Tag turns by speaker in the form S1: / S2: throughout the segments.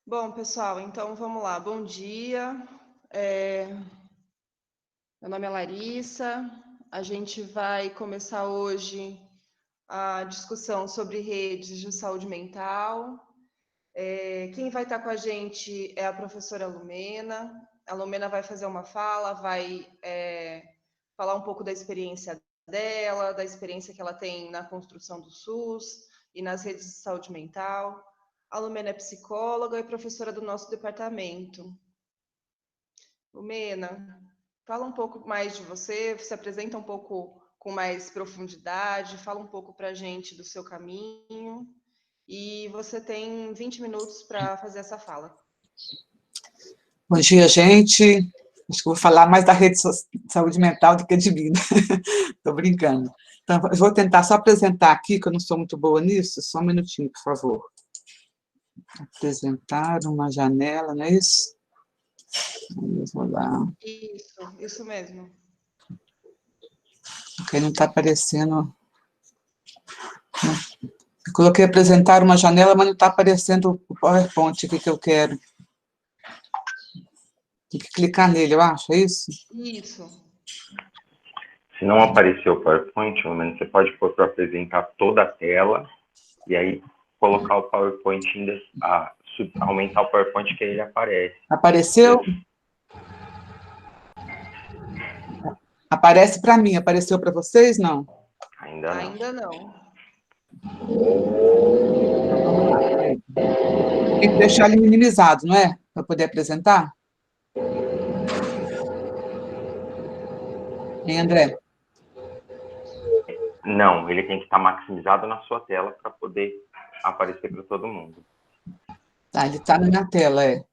S1: Bom, pessoal, então vamos lá. Bom dia. Meu nome é Larissa. A gente vai começar hoje a discussão sobre redes de saúde mental. Quem vai estar com a gente é a professora Lumena. A Lumena vai fazer uma fala, vai falar um pouco da experiência dela, da experiência que ela tem na construção do SUS e nas redes de saúde mental. A Lumena é psicóloga e professora do nosso departamento. Lumena, fala um pouco mais de você, se apresenta um pouco com mais profundidade, fala um pouco para a gente do seu caminho, e você tem 20 minutos para fazer essa fala.
S2: Bom dia, gente. Acho que vou falar mais da rede de saúde mental do que de mim. Estou brincando. Então, eu vou tentar só apresentar aqui, que eu não sou muito boa nisso, só um minutinho, por favor. Apresentar uma janela, não é isso? Vou lá.
S1: Isso mesmo.
S2: Porque não está aparecendo. Eu coloquei apresentar uma janela, mas não está aparecendo o PowerPoint aqui que eu quero. Tem que clicar nele, eu acho, é isso?
S1: Isso.
S3: Se não aparecer o PowerPoint, pelo menos você pode pôr para apresentar toda a tela e aí colocar o PowerPoint, aumentar o PowerPoint que aí ele aparece.
S2: Apareceu? Aparece para mim, apareceu para vocês? Não?
S3: Ainda não.
S1: Ainda não.
S2: Tem que deixar ele minimizado, não é? Para poder apresentar? Hein, André?
S3: Não, ele tem que estar maximizado na sua tela para poder aparecer para todo mundo.
S2: Tá, ele está na minha tela, é.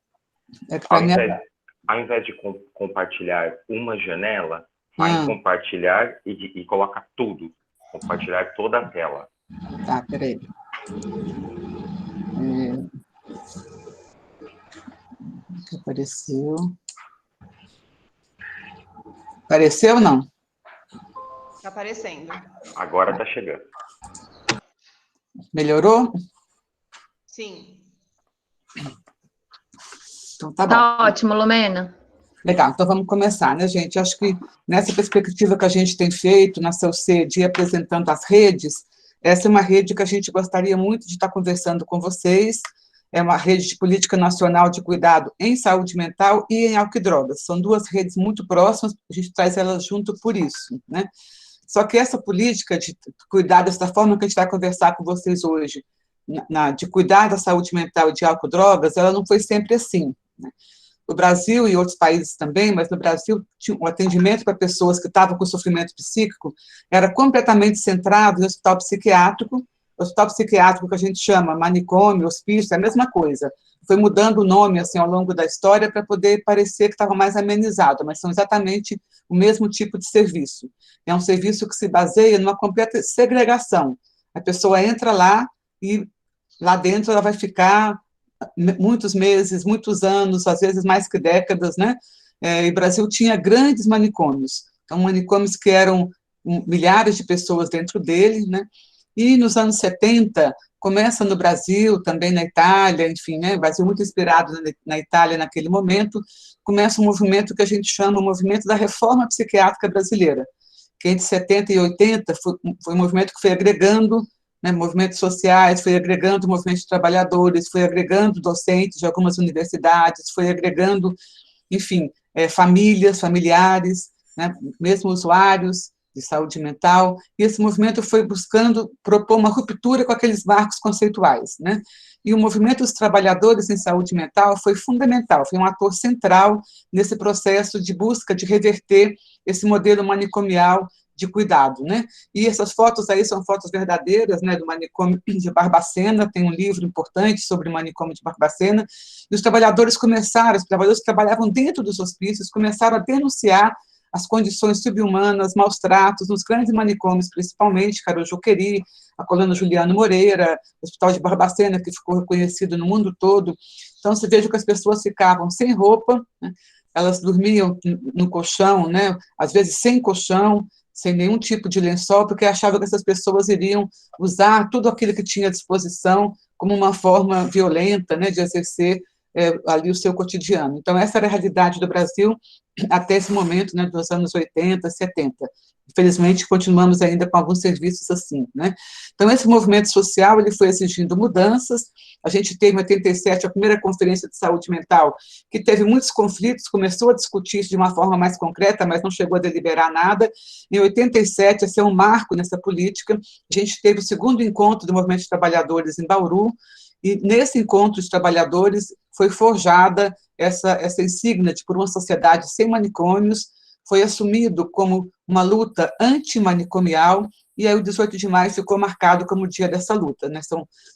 S3: Ao invés de compartilhar uma janela, vai em compartilhar e coloca tudo. Compartilhar toda a tela.
S2: Tá, peraí. Que apareceu. Apareceu ou não?
S1: Está aparecendo.
S3: Agora está chegando.
S2: Melhorou?
S1: Sim.
S2: Então tá bom.
S4: Tá ótimo, Lumena.
S2: Legal, então vamos começar, né, gente? Acho que nessa perspectiva que a gente tem feito na CELC de ir apresentando as redes, essa é uma rede que a gente gostaria muito de estar conversando com vocês. É uma rede de política nacional de cuidado em saúde mental e em álcool e drogas. São duas redes muito próximas, a gente traz elas junto por isso, né? Só que essa política de cuidar dessa forma que a gente vai conversar com vocês hoje, de cuidar da saúde mental e de álcool e drogas, ela não foi sempre assim, né? No Brasil e outros países também, mas no Brasil o atendimento para pessoas que estavam com sofrimento psíquico era completamente centrado em hospital psiquiátrico que a gente chama manicômio, hospício, é a mesma coisa. Foi mudando o nome assim, ao longo da história para poder parecer que estava mais amenizado, mas são exatamente o mesmo tipo de serviço. É um serviço que se baseia numa completa segregação. A pessoa entra lá e lá dentro ela vai ficar muitos meses, muitos anos, às vezes mais que décadas, né? E o Brasil tinha grandes manicômios, então manicômios que eram milhares de pessoas dentro dele, né? E nos anos 70, começa no Brasil, também na Itália, enfim, né? O Brasil muito inspirado na Itália naquele momento, começa um movimento que a gente chama o movimento da reforma psiquiátrica brasileira, que entre 70 e 80 foi um movimento que foi agregando, né, movimentos sociais, foi agregando movimentos de trabalhadores, foi agregando docentes de algumas universidades, foi agregando, enfim, famílias, familiares, né, mesmo usuários de saúde mental, e esse movimento foi buscando propor uma ruptura com aqueles marcos conceituais, né? E o movimento dos trabalhadores em saúde mental foi fundamental, foi um ator central nesse processo de busca de reverter esse modelo manicomial de cuidado, né? E essas fotos aí são fotos verdadeiras, né, do manicômio de Barbacena, tem um livro importante sobre o manicômio de Barbacena, e os trabalhadores que trabalhavam dentro dos hospícios, começaram a denunciar as condições subhumanas, maus tratos, nos grandes manicômios, principalmente, Carujuqueri, a Colônia Juliano Moreira, o Hospital de Barbacena, que ficou reconhecido no mundo todo. Então, você veja que as pessoas ficavam sem roupa, né? Elas dormiam no colchão, né? Às vezes sem colchão, sem nenhum tipo de lençol, porque achavam que essas pessoas iriam usar tudo aquilo que tinha à disposição como uma forma violenta, né, de exercer ali o seu cotidiano. Então, essa era a realidade do Brasil até esse momento, né, dos anos 80, 70. Infelizmente, continuamos ainda com alguns serviços assim, né? Então, esse movimento social, ele foi exigindo mudanças. A gente teve, em 87, a primeira conferência de saúde mental, que teve muitos conflitos, começou a discutir isso de uma forma mais concreta, mas não chegou a deliberar nada. Em 87, esse é um marco nessa política. A gente teve o segundo encontro do Movimento de Trabalhadores em Bauru, e nesse encontro dos trabalhadores foi forjada essa insígnia de por uma sociedade sem manicômios, foi assumido como uma luta antimanicomial, e aí o 18 de maio ficou marcado como o dia dessa luta, né?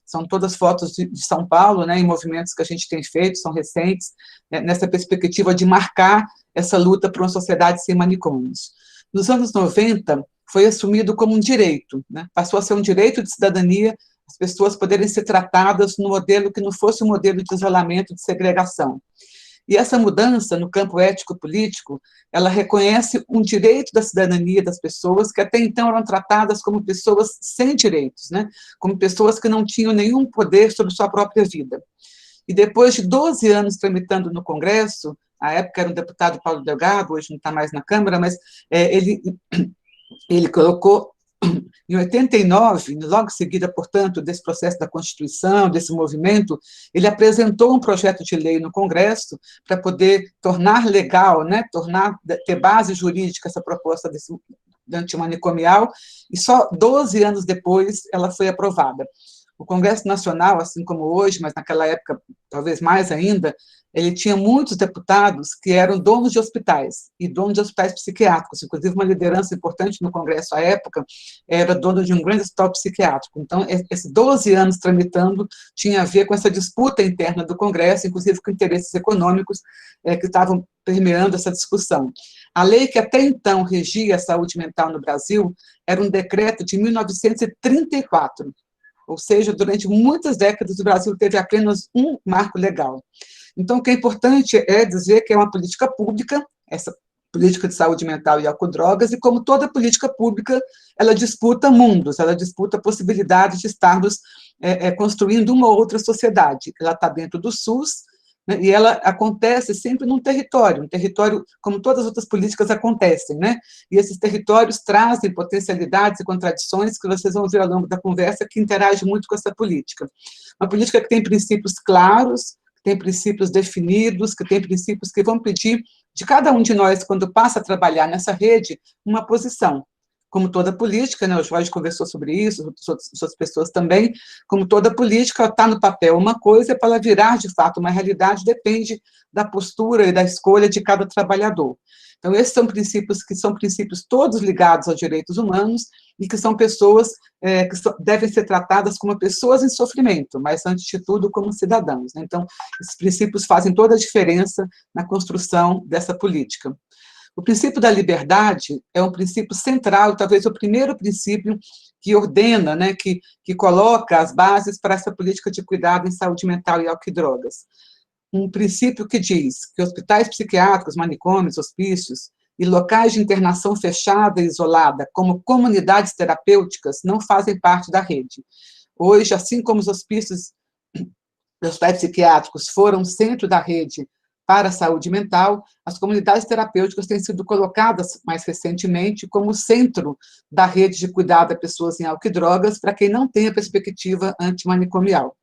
S2: São todas fotos de São Paulo, né, em movimentos que a gente tem feito, são recentes, né, nessa perspectiva de marcar essa luta por uma sociedade sem manicômios. Nos anos 90, foi assumido como um direito, né? Passou a ser um direito de cidadania, as pessoas poderem ser tratadas no modelo que não fosse um modelo de isolamento, de segregação. E essa mudança no campo ético-político, ela reconhece um direito da cidadania das pessoas que até então eram tratadas como pessoas sem direitos, né? Como pessoas que não tinham nenhum poder sobre sua própria vida. E depois de 12 anos tramitando no Congresso, à época era o deputado Paulo Delgado, hoje não está mais na Câmara, mas ele colocou, em 89, logo em seguida, portanto, desse processo da Constituição, desse movimento, ele apresentou um projeto de lei no Congresso para poder tornar legal, né, ter base jurídica essa proposta desse antimanicomial, e só 12 anos depois ela foi aprovada. O Congresso Nacional, assim como hoje, mas naquela época talvez mais ainda, ele tinha muitos deputados que eram donos de hospitais, e donos de hospitais psiquiátricos, inclusive uma liderança importante no Congresso à época era dono de um grande hospital psiquiátrico. Então, esses 12 anos tramitando tinha a ver com essa disputa interna do Congresso, inclusive com interesses econômicos que estavam permeando essa discussão. A lei que até então regia a saúde mental no Brasil era um decreto de 1934, ou seja, durante muitas décadas o Brasil teve apenas um marco legal. Então, o que é importante é dizer que é uma política pública, essa política de saúde mental e álcool-drogas, e como toda política pública, ela disputa mundos, ela disputa possibilidades de estarmos construindo uma outra sociedade. Ela está dentro do SUS, né, e ela acontece sempre num território, como todas as outras políticas acontecem, né? E esses territórios trazem potencialidades e contradições que vocês vão ver ao longo da conversa, que interagem muito com essa política. Uma política que tem princípios claros, que tem princípios definidos, que tem princípios que vão pedir de cada um de nós, quando passa a trabalhar nessa rede, uma posição. Como toda política, né, o Jorge conversou sobre isso, outras pessoas também, como toda política, está no papel uma coisa, para ela virar, de fato, uma realidade, depende da postura e da escolha de cada trabalhador. Então, esses são princípios que são princípios todos ligados aos direitos humanos e que são pessoas que devem ser tratadas como pessoas em sofrimento, mas, antes de tudo, como cidadãos, né? Então, esses princípios fazem toda a diferença na construção dessa política. O princípio da liberdade é um princípio central, talvez o primeiro princípio que ordena, né, que coloca as bases para essa política de cuidado em saúde mental e álcool e drogas. Um princípio que diz que hospitais psiquiátricos, manicômios, hospícios e locais de internação fechada e isolada, como comunidades terapêuticas, não fazem parte da rede. Hoje, assim como os hospícios, os hospitais psiquiátricos foram centro da rede para a saúde mental, as comunidades terapêuticas têm sido colocadas mais recentemente como centro da rede de cuidado a pessoas em álcool e drogas, para quem não tem a perspectiva antimanicomial.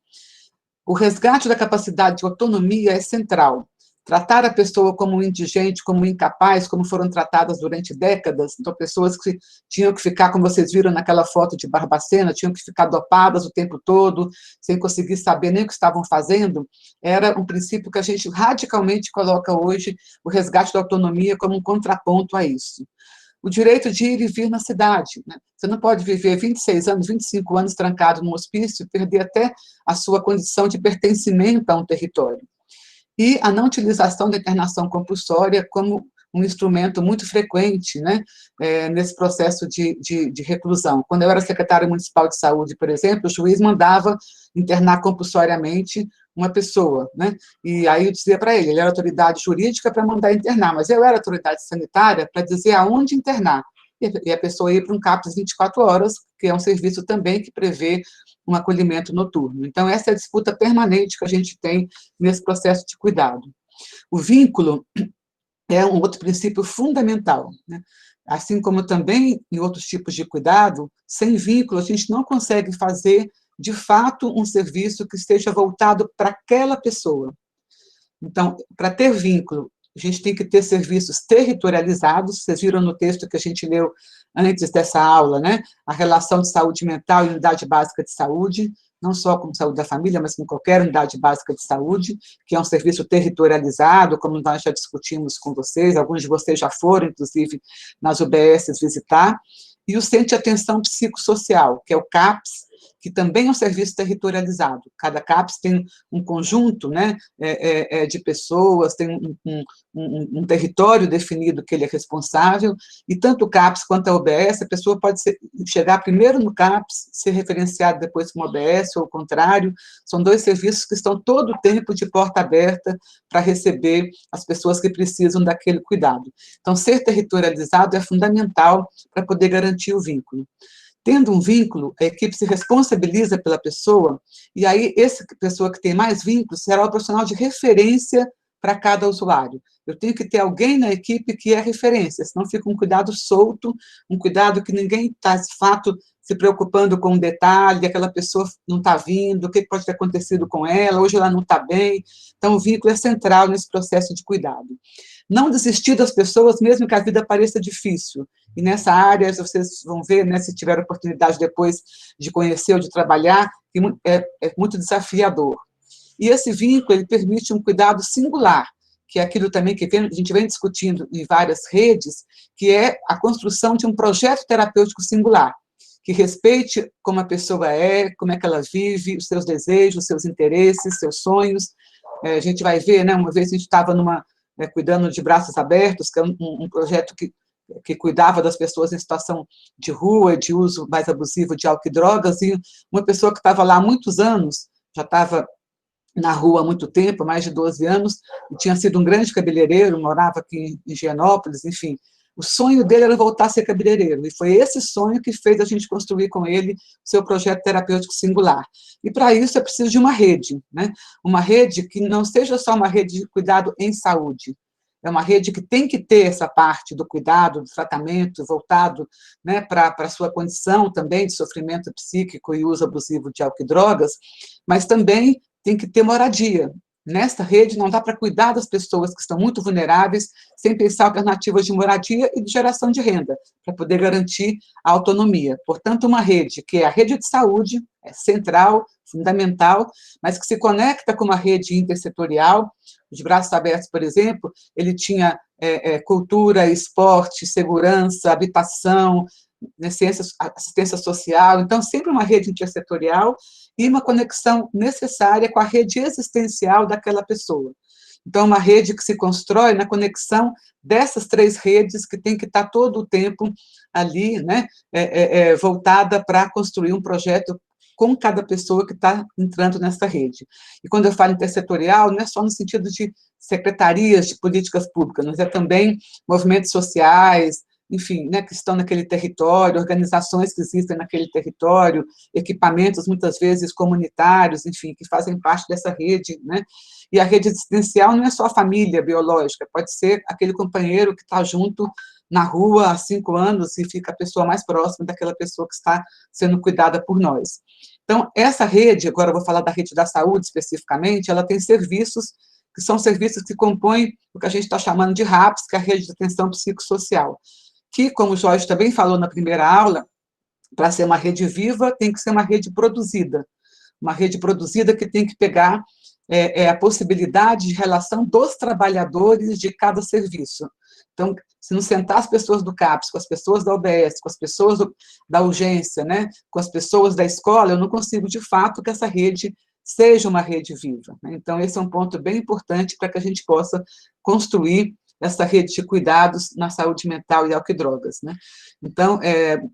S2: O resgate da capacidade de autonomia é central. Tratar a pessoa como indigente, como incapaz, como foram tratadas durante décadas, então pessoas que tinham que ficar, como vocês viram naquela foto de Barbacena, tinham que ficar dopadas o tempo todo, sem conseguir saber nem o que estavam fazendo, era um princípio que a gente radicalmente coloca hoje, o resgate da autonomia como um contraponto a isso. O direito de ir e vir na cidade, né? Você não pode viver 26 anos, 25 anos trancado num hospício e perder até a sua condição de pertencimento a um território. E a não utilização da internação compulsória como um instrumento muito frequente, né, nesse processo de reclusão. Quando eu era secretária municipal de saúde, por exemplo, o juiz mandava internar compulsoriamente uma pessoa, né, e aí eu dizia para ele era autoridade jurídica para mandar internar, mas eu era autoridade sanitária para dizer aonde internar. e a pessoa ir para um CAPS 24 horas, que é um serviço também que prevê um acolhimento noturno. Então, essa é a disputa permanente que a gente tem nesse processo de cuidado. O vínculo é um outro princípio fundamental, né? Assim como também em outros tipos de cuidado, sem vínculo a gente não consegue fazer, de fato, um serviço que esteja voltado para aquela pessoa. Então, para ter vínculo, a gente tem que ter serviços territorializados. Vocês viram no texto que a gente leu antes dessa aula, né? A relação de saúde mental e unidade básica de saúde, não só com saúde da família, mas com qualquer unidade básica de saúde, que é um serviço territorializado, como nós já discutimos com vocês, alguns de vocês já foram, inclusive, nas UBSs visitar, e o Centro de Atenção Psicossocial, que é o CAPS, que também é um serviço territorializado. Cada CAPS tem um conjunto, né, de pessoas, tem um território definido que ele é responsável, e tanto o CAPS quanto a UBS, a pessoa pode chegar primeiro no CAPS, ser referenciado depois para uma UBS, ou o contrário. São dois serviços que estão todo o tempo de porta aberta para receber as pessoas que precisam daquele cuidado. Então, ser territorializado é fundamental para poder garantir o vínculo. Tendo um vínculo, a equipe se responsabiliza pela pessoa, e aí essa pessoa que tem mais vínculos será o profissional de referência para cada usuário. Eu tenho que ter alguém na equipe que é referência, senão fica um cuidado solto, um cuidado que ninguém está, de fato, se preocupando com um detalhe, aquela pessoa não está vindo, o que pode ter acontecido com ela, hoje ela não está bem. Então, o vínculo é central nesse processo de cuidado. Não desistir das pessoas, mesmo que a vida pareça difícil. E nessa área, vocês vão ver, né, se tiver oportunidade depois de conhecer ou de trabalhar, que é muito desafiador. E esse vínculo, ele permite um cuidado singular, que é aquilo também que a gente vem discutindo em várias redes, que é a construção de um projeto terapêutico singular, que respeite como a pessoa é, como é que ela vive, os seus desejos, os seus interesses, seus sonhos. A gente vai ver, né, uma vez a gente estava cuidando de Braços Abertos, que é um projeto que cuidava das pessoas em situação de rua, de uso mais abusivo de álcool e drogas, e uma pessoa que estava lá há muitos anos, já estava na rua há muito tempo, mais de 12 anos, e tinha sido um grande cabeleireiro, morava aqui em Higienópolis, enfim. O sonho dele era voltar a ser cabeleireiro, e foi esse sonho que fez a gente construir com ele o seu projeto terapêutico singular. E, para isso, é preciso de uma rede, né? Uma rede que não seja só uma rede de cuidado em saúde, é uma rede que tem que ter essa parte do cuidado, do tratamento, voltado, né, para a sua condição também de sofrimento psíquico e uso abusivo de álcool e drogas, mas também tem que ter moradia. Nesta rede não dá para cuidar das pessoas que estão muito vulneráveis sem pensar alternativas de moradia e de geração de renda, para poder garantir a autonomia. Portanto, uma rede que é a rede de saúde, é central, fundamental, mas que se conecta com uma rede intersetorial. Os Braços Abertos, por exemplo, ele tinha cultura, esporte, segurança, habitação, assistência social, então sempre uma rede intersetorial e uma conexão necessária com a rede existencial daquela pessoa. Então, uma rede que se constrói na conexão dessas três redes que tem que estar todo o tempo ali, né, voltada para construir um projeto com cada pessoa que está entrando nessa rede. E quando eu falo intersetorial, não é só no sentido de secretarias de políticas públicas, mas é também movimentos sociais, enfim, né, que estão naquele território, organizações que existem naquele território, equipamentos, muitas vezes, comunitários, enfim, que fazem parte dessa rede, né? E a rede existencial não é só a família biológica, pode ser aquele companheiro que está junto na rua há 5 anos e fica a pessoa mais próxima daquela pessoa que está sendo cuidada por nós. Então, essa rede, agora eu vou falar da rede da saúde especificamente, ela tem serviços que são serviços que compõem o que a gente está chamando de RAPS, que é a Rede de Atenção Psicossocial, que, como o Jorge também falou na primeira aula, para ser uma rede viva, tem que ser uma rede produzida que tem que pegar a possibilidade de relação dos trabalhadores de cada serviço. Então, se não sentar as pessoas do CAPS, com as pessoas da UBS, com as pessoas da urgência, né, com as pessoas da escola, eu não consigo, de fato, que essa rede seja uma rede viva. Então, esse é um ponto bem importante para que a gente possa construir essa rede de cuidados na saúde mental e álcool e drogas, né? Então,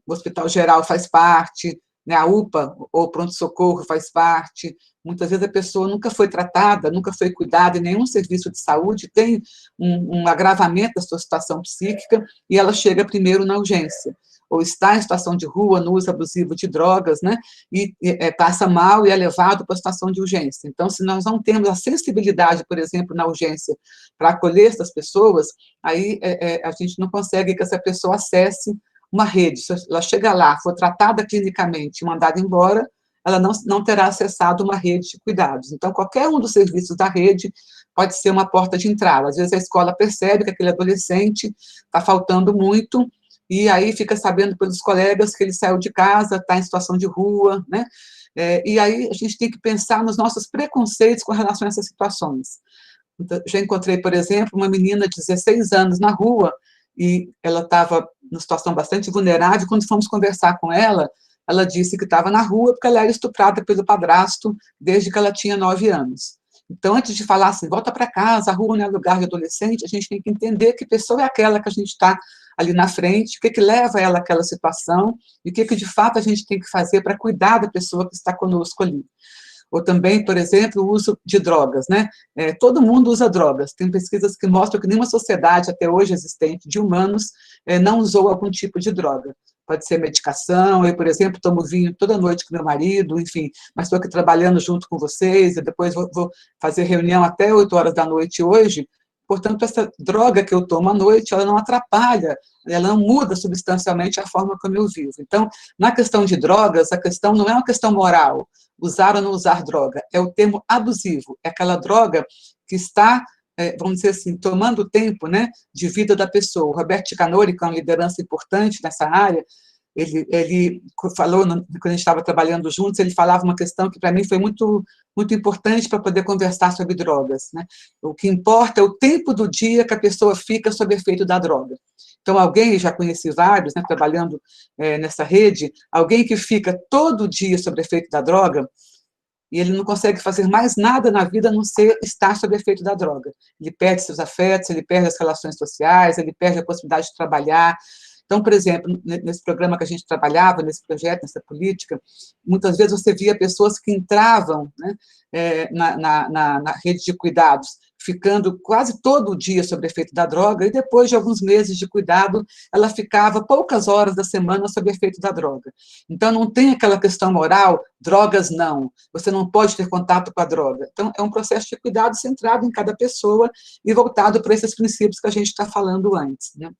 S2: o Hospital Geral faz parte, né? A UPA, ou pronto-socorro, faz parte. Muitas vezes a pessoa nunca foi tratada, nunca foi cuidada em nenhum serviço de saúde, tem um agravamento da sua situação psíquica, e ela chega primeiro na urgência, ou está em situação de rua, no uso abusivo de drogas, né, e passa mal e é levado para a situação de urgência. Então, se nós não temos a sensibilidade, por exemplo, na urgência, para acolher essas pessoas, aí a gente não consegue que essa pessoa acesse uma rede. Se ela chega lá, for tratada clinicamente e mandada embora, ela não terá acessado uma rede de cuidados. Então, qualquer um dos serviços da rede pode ser uma porta de entrada. Às vezes a escola percebe que aquele adolescente está faltando muito, e aí fica sabendo pelos colegas que ele saiu de casa, está em situação de rua, né? E aí a gente tem que pensar nos nossos preconceitos com relação a essas situações. Então, já encontrei, por exemplo, uma menina de 16 anos na rua, e ela estava numa situação bastante vulnerável. Quando fomos conversar com ela disse que estava na rua porque ela era estuprada pelo padrasto desde que ela tinha 9 anos. Então, antes de falar assim, volta para casa, a rua não é lugar de adolescente, a gente tem que entender que pessoa é aquela que a gente está ali na frente, o que leva ela àquela situação, e o que de fato a gente tem que fazer para cuidar da pessoa que está conosco ali. Ou também, por exemplo, o uso de drogas, né? Todo mundo usa drogas. Tem pesquisas que mostram que nenhuma sociedade até hoje existente de humanos não usou algum tipo de droga. Pode ser medicação. Eu, por exemplo, tomo vinho toda noite com meu marido, enfim, mas estou aqui trabalhando junto com vocês, e depois vou fazer reunião até 8 horas da noite hoje. Portanto, essa droga que eu tomo à noite, ela não atrapalha, ela não muda substancialmente a forma como eu vivo. Então, na questão de drogas, a questão não é uma questão moral, usar ou não usar droga, é o termo abusivo, é aquela droga que está, vamos dizer assim, tomando o tempo, né, de vida da pessoa. O Roberto Canori, que é uma liderança importante nessa área, ele falou, quando a gente estava trabalhando juntos, ele falava uma questão que para mim foi muito, muito importante para poder conversar sobre drogas, né? O que importa é o tempo do dia que a pessoa fica sob efeito da droga. Então, alguém, já conheci vários, né, trabalhando nessa rede, alguém que fica todo dia sob efeito da droga, e ele não consegue fazer mais nada na vida a não ser estar sob efeito da droga. Ele perde seus afetos, ele perde as relações sociais, ele perde a possibilidade de trabalhar. Então, por exemplo, nesse programa que a gente trabalhava, nesse projeto, nessa política, muitas vezes você via pessoas que entravam, né, na rede de cuidados, ficando quase todo o dia sob efeito da droga, e depois de alguns meses de cuidado, ela ficava poucas horas da semana sob efeito da droga. Então, não tem aquela questão moral, drogas não, você não pode ter contato com a droga. Então, é um processo de cuidado centrado em cada pessoa e voltado para esses princípios que a gente está falando antes, né?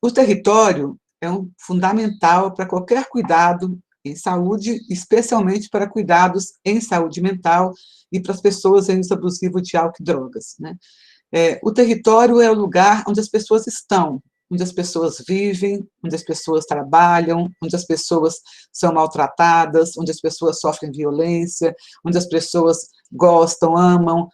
S2: O território é fundamental para qualquer cuidado em saúde, especialmente para cuidados em saúde mental e para as pessoas em uso abusivo de álcool e drogas, né? O território é o lugar onde as pessoas estão, onde as pessoas vivem, onde as pessoas trabalham, onde as pessoas são maltratadas, onde as pessoas sofrem violência, onde as pessoas gostam, amam,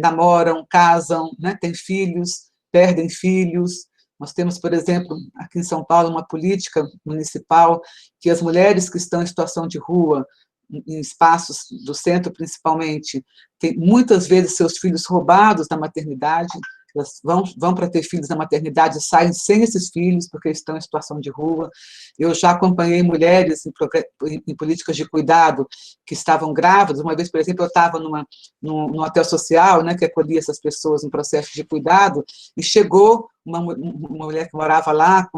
S2: namoram, casam, né, têm filhos, perdem filhos. Nós temos, por exemplo, aqui em São Paulo, uma política municipal que as mulheres que estão em situação de rua, em espaços do centro principalmente, têm muitas vezes seus filhos roubados na maternidade, elas vão para ter filhos na maternidade e saem sem esses filhos porque estão em situação de rua. Eu já acompanhei mulheres em políticas de cuidado que estavam grávidas. Uma vez, por exemplo, eu estava num hotel social, né, que acolhia essas pessoas em processo de cuidado, e chegou uma mulher que morava lá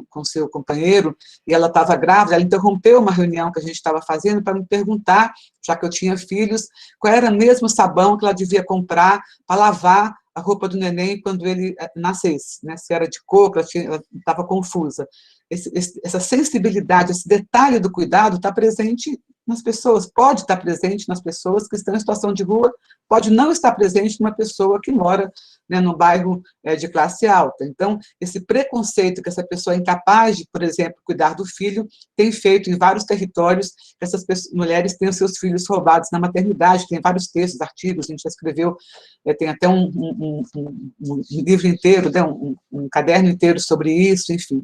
S2: com seu companheiro, e ela estava grávida, ela interrompeu uma reunião que a gente estava fazendo para me perguntar, já que eu tinha filhos, qual era mesmo o sabão que ela devia comprar para lavar a roupa do neném quando ele nascesse, né? Se era de coco, ela estava confusa. Essa sensibilidade, esse detalhe do cuidado está presente nas pessoas, pode estar presente nas pessoas que estão em situação de rua, pode não estar presente numa pessoa que mora, né, num bairro de classe alta. Então, esse preconceito que essa pessoa é incapaz de, por exemplo, cuidar do filho, tem feito em vários territórios que essas mulheres tenham seus filhos roubados na maternidade. Tem vários textos, artigos, a gente já escreveu, tem até um livro inteiro, né, um caderno inteiro sobre isso, enfim.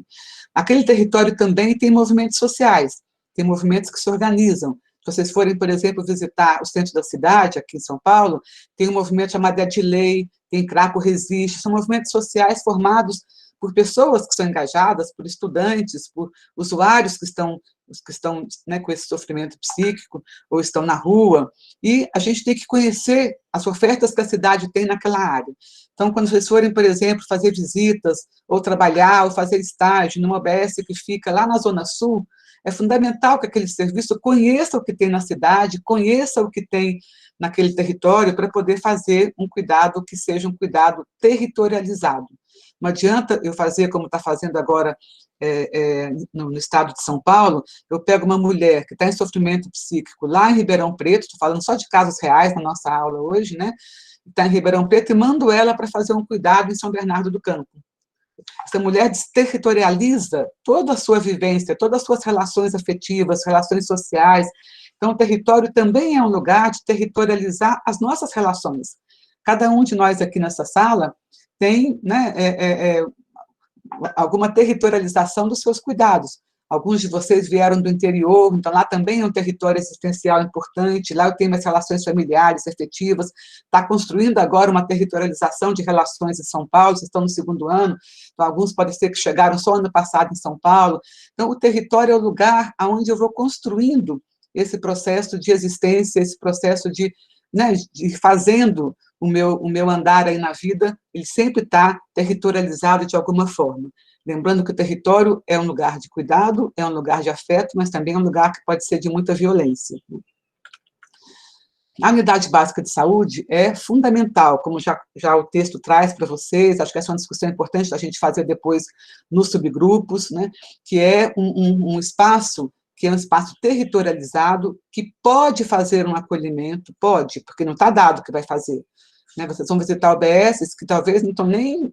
S2: Aquele território também tem movimentos sociais, tem movimentos que se organizam. Se vocês forem, por exemplo, visitar o centro da cidade, aqui em São Paulo, tem um movimento chamado Edilei, tem Craco Resiste, são movimentos sociais formados por pessoas que são engajadas, por estudantes, por usuários que estão os que estão, né, com esse sofrimento psíquico, ou estão na rua, e a gente tem que conhecer as ofertas que a cidade tem naquela área. Então, quando vocês forem, por exemplo, fazer visitas, ou trabalhar, ou fazer estágio numa OBS que fica lá na Zona Sul, é fundamental que aquele serviço conheça o que tem na cidade, conheça o que tem naquele território, para poder fazer um cuidado que seja um cuidado territorializado. Não adianta eu fazer como está fazendo agora no estado de São Paulo, eu pego uma mulher que está em sofrimento psíquico lá em Ribeirão Preto, estou falando só de casos reais na nossa aula hoje, né? Está em Ribeirão Preto, e mando ela para fazer um cuidado em São Bernardo do Campo. Essa mulher desterritorializa toda a sua vivência, todas as suas relações afetivas, relações sociais. Então, o território também é um lugar de territorializar as nossas relações. Cada um de nós aqui nessa sala tem, né, alguma territorialização dos seus cuidados. Alguns de vocês vieram do interior, então lá também é um território existencial importante, lá eu tenho minhas relações familiares, afetivas, está construindo agora uma territorialização de relações em São Paulo, vocês estão no 2º ano, então alguns podem ser que chegaram só ano passado em São Paulo. Então, o território é o lugar onde eu vou construindo esse processo de existência, esse processo de, né, de fazendo o meu andar aí na vida, ele sempre está territorializado de alguma forma. Lembrando que o território é um lugar de cuidado, é um lugar de afeto, mas também é um lugar que pode ser de muita violência. A unidade básica de saúde é fundamental, como já o texto traz para vocês, acho que essa é uma discussão importante da gente fazer depois nos subgrupos, né, que é um espaço que é um espaço territorializado, que pode fazer um acolhimento, pode, porque não está dado que vai fazer. Né? Vocês vão visitar OBSs que talvez não estão nem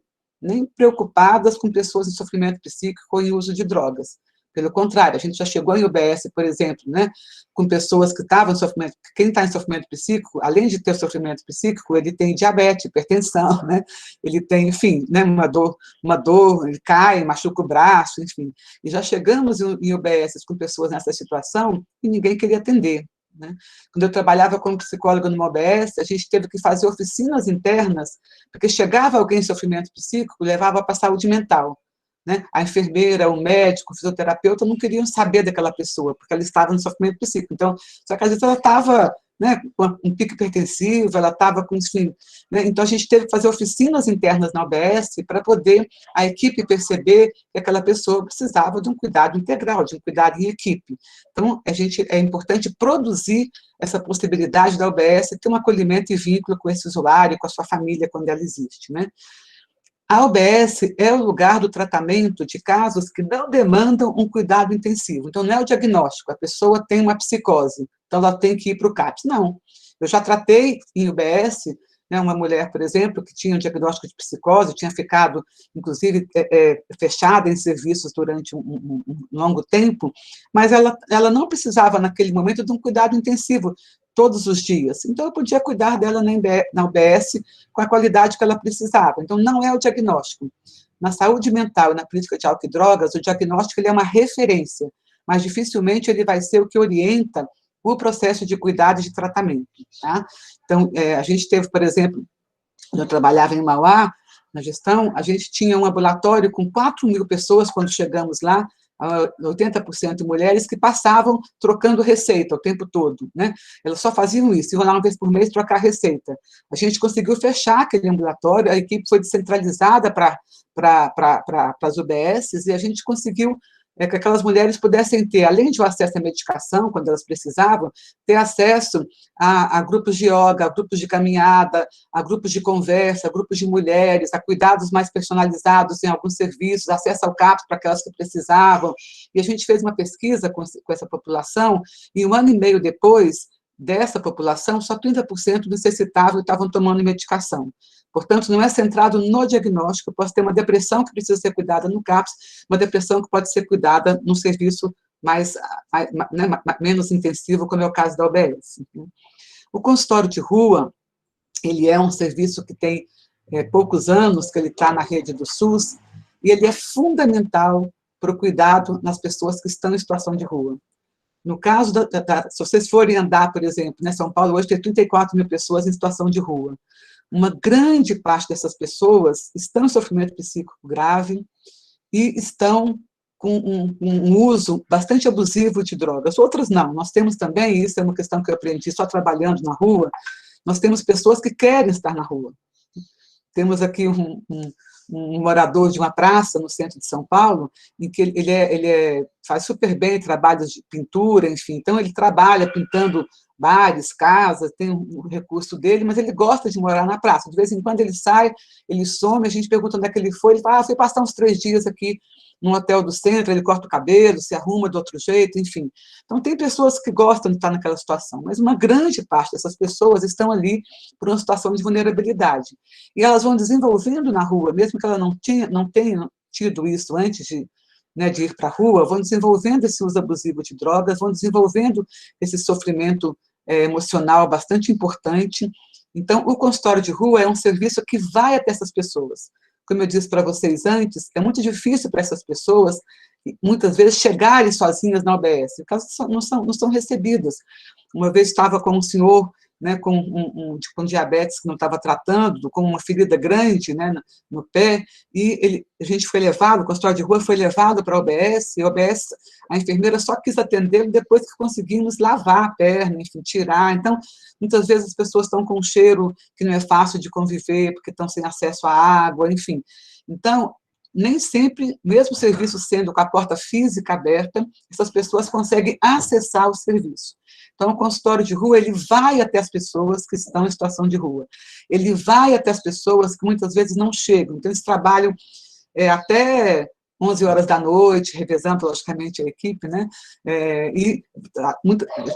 S2: preocupadas com pessoas em sofrimento psíquico ou em uso de drogas. Pelo contrário, a gente já chegou em UBS, por exemplo, né, com pessoas que estavam em sofrimento, quem está em sofrimento psíquico, além de ter sofrimento psíquico, ele tem diabetes, hipertensão, né, ele tem, enfim, né, uma dor, ele cai, machuca o braço, enfim. E já chegamos em UBS com pessoas nessa situação e ninguém queria atender. Né? Quando eu trabalhava como psicóloga numa OBS, a gente teve que fazer oficinas internas, porque chegava alguém em sofrimento psíquico, levava para a saúde mental. Né? A enfermeira, o médico, o fisioterapeuta não queriam saber daquela pessoa, porque ela estava no sofrimento psíquico. Então, só que às vezes ela estava, né, com um pico hipertensivo, ela estava com, enfim, né? Então a gente teve que fazer oficinas internas na OBS para poder a equipe perceber que aquela pessoa precisava de um cuidado integral, de um cuidado em equipe. Então, é importante produzir essa possibilidade da OBS ter um acolhimento e vínculo com esse usuário, com a sua família, quando ela existe, né? A OBS é o lugar do tratamento de casos que não demandam um cuidado intensivo. Então, não é o diagnóstico, a pessoa tem uma psicose, então ela tem que ir para o CAPS. Não. Eu já tratei em UBS, né, uma mulher, por exemplo, que tinha um diagnóstico de psicose, tinha ficado, inclusive, fechada em serviços durante um longo tempo, mas ela não precisava, naquele momento, de um cuidado intensivo todos os dias. Então, eu podia cuidar dela na UBS com a qualidade que ela precisava. Então, não é o diagnóstico. Na saúde mental e na política de álcool e drogas, o diagnóstico ele é uma referência, mas dificilmente ele vai ser o que orienta o processo de cuidado e de tratamento. Tá? Então, a gente teve, por exemplo, quando eu trabalhava em Mauá, na gestão, a gente tinha um ambulatório com 4.000 pessoas quando chegamos lá, 80% mulheres que passavam trocando receita o tempo todo, né? Elas só faziam isso, iam lá uma vez por mês trocar receita. A gente conseguiu fechar aquele ambulatório, a equipe foi descentralizada para as UBSs, e a gente conseguiu que aquelas mulheres pudessem ter, além de o acesso à medicação, quando elas precisavam, ter acesso a grupos de yoga, a grupos de caminhada, a grupos de conversa, a grupos de mulheres, a cuidados mais personalizados em alguns serviços, acesso ao CAPS para aquelas que precisavam. E a gente fez uma pesquisa com essa população, e 1 ano e meio depois dessa população, só 30% necessitavam e estavam tomando medicação. Portanto, não é centrado no diagnóstico, eu posso ter uma depressão que precisa ser cuidada no CAPS, uma depressão que pode ser cuidada num serviço menos intensivo, como é o caso da OBS. O consultório de rua, ele é um serviço que tem poucos anos que ele está na rede do SUS, e ele é fundamental para o cuidado nas pessoas que estão em situação de rua. No caso, se vocês forem andar, por exemplo, né, São Paulo hoje tem 34.000 pessoas em situação de rua. Uma grande parte dessas pessoas estão em sofrimento psíquico grave e estão com um uso bastante abusivo de drogas. Outras não. Nós temos também, isso é uma questão que eu aprendi só trabalhando na rua, nós temos pessoas que querem estar na rua. Temos aqui um morador de uma praça no centro de São Paulo, em que ele faz super bem trabalhos de pintura, enfim. Então, ele trabalha pintando bares, casas, tem um recurso dele, mas ele gosta de morar na praça. De vez em quando ele sai, ele some, a gente pergunta onde é que ele foi, ele fala, fui passar uns 3 dias aqui no hotel do centro, ele corta o cabelo, se arruma de outro jeito, enfim. Então, tem pessoas que gostam de estar naquela situação, mas uma grande parte dessas pessoas estão ali por uma situação de vulnerabilidade. E elas vão desenvolvendo na rua, mesmo que ela não tenha tido isso antes de ir para a rua, vão desenvolvendo esse uso abusivo de drogas, vão desenvolvendo esse sofrimento emocional bastante importante. Então, o consultório de rua é um serviço que vai até essas pessoas. Como eu disse para vocês antes, é muito difícil para essas pessoas, muitas vezes, chegarem sozinhas na UBS, porque elas não são recebidas. Uma vez estava com um senhor, né, com diabetes que não estava tratando, com uma ferida grande, né, no pé, e a gente foi levado, o consultório de rua foi levado para a UBS, e a enfermeira só quis atendê-lo depois que conseguimos lavar a perna, enfim, tirar. Então, muitas vezes as pessoas estão com um cheiro que não é fácil de conviver, porque estão sem acesso à água, enfim. Então, nem sempre, mesmo o serviço sendo com a porta física aberta, essas pessoas conseguem acessar o serviço. Então, o consultório de rua, ele vai até as pessoas que estão em situação de rua. Ele vai até as pessoas que muitas vezes não chegam. Então, eles trabalham até 11 horas da noite, revezando, logicamente, a equipe, né?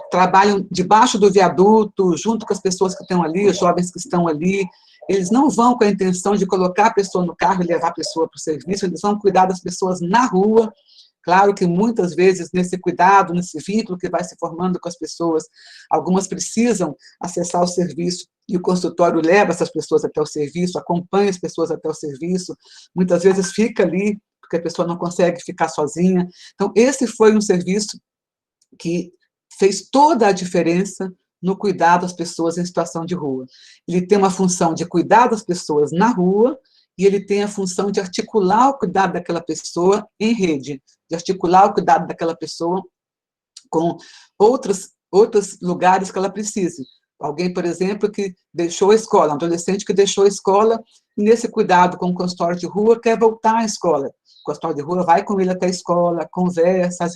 S2: Trabalham debaixo do viaduto, junto com as pessoas que estão ali, os jovens que estão ali. Eles não vão com a intenção de colocar a pessoa no carro e levar a pessoa para o serviço, eles vão cuidar das pessoas na rua. Claro que muitas vezes nesse cuidado, nesse vínculo que vai se formando com as pessoas, algumas precisam acessar o serviço e o consultório leva essas pessoas até o serviço, acompanha as pessoas até o serviço, muitas vezes fica ali, porque a pessoa não consegue ficar sozinha. Então, esse foi um serviço que fez toda a diferença no cuidado das pessoas em situação de rua. Ele tem uma função de cuidar das pessoas na rua, e ele tem a função de articular o cuidado daquela pessoa em rede, de articular o cuidado daquela pessoa com outros lugares que ela precise. Alguém, por exemplo, que deixou a escola, um adolescente que deixou a escola, e nesse cuidado com o consultório de rua, quer voltar à escola. O consultório de rua vai com ele até a escola, conversa, às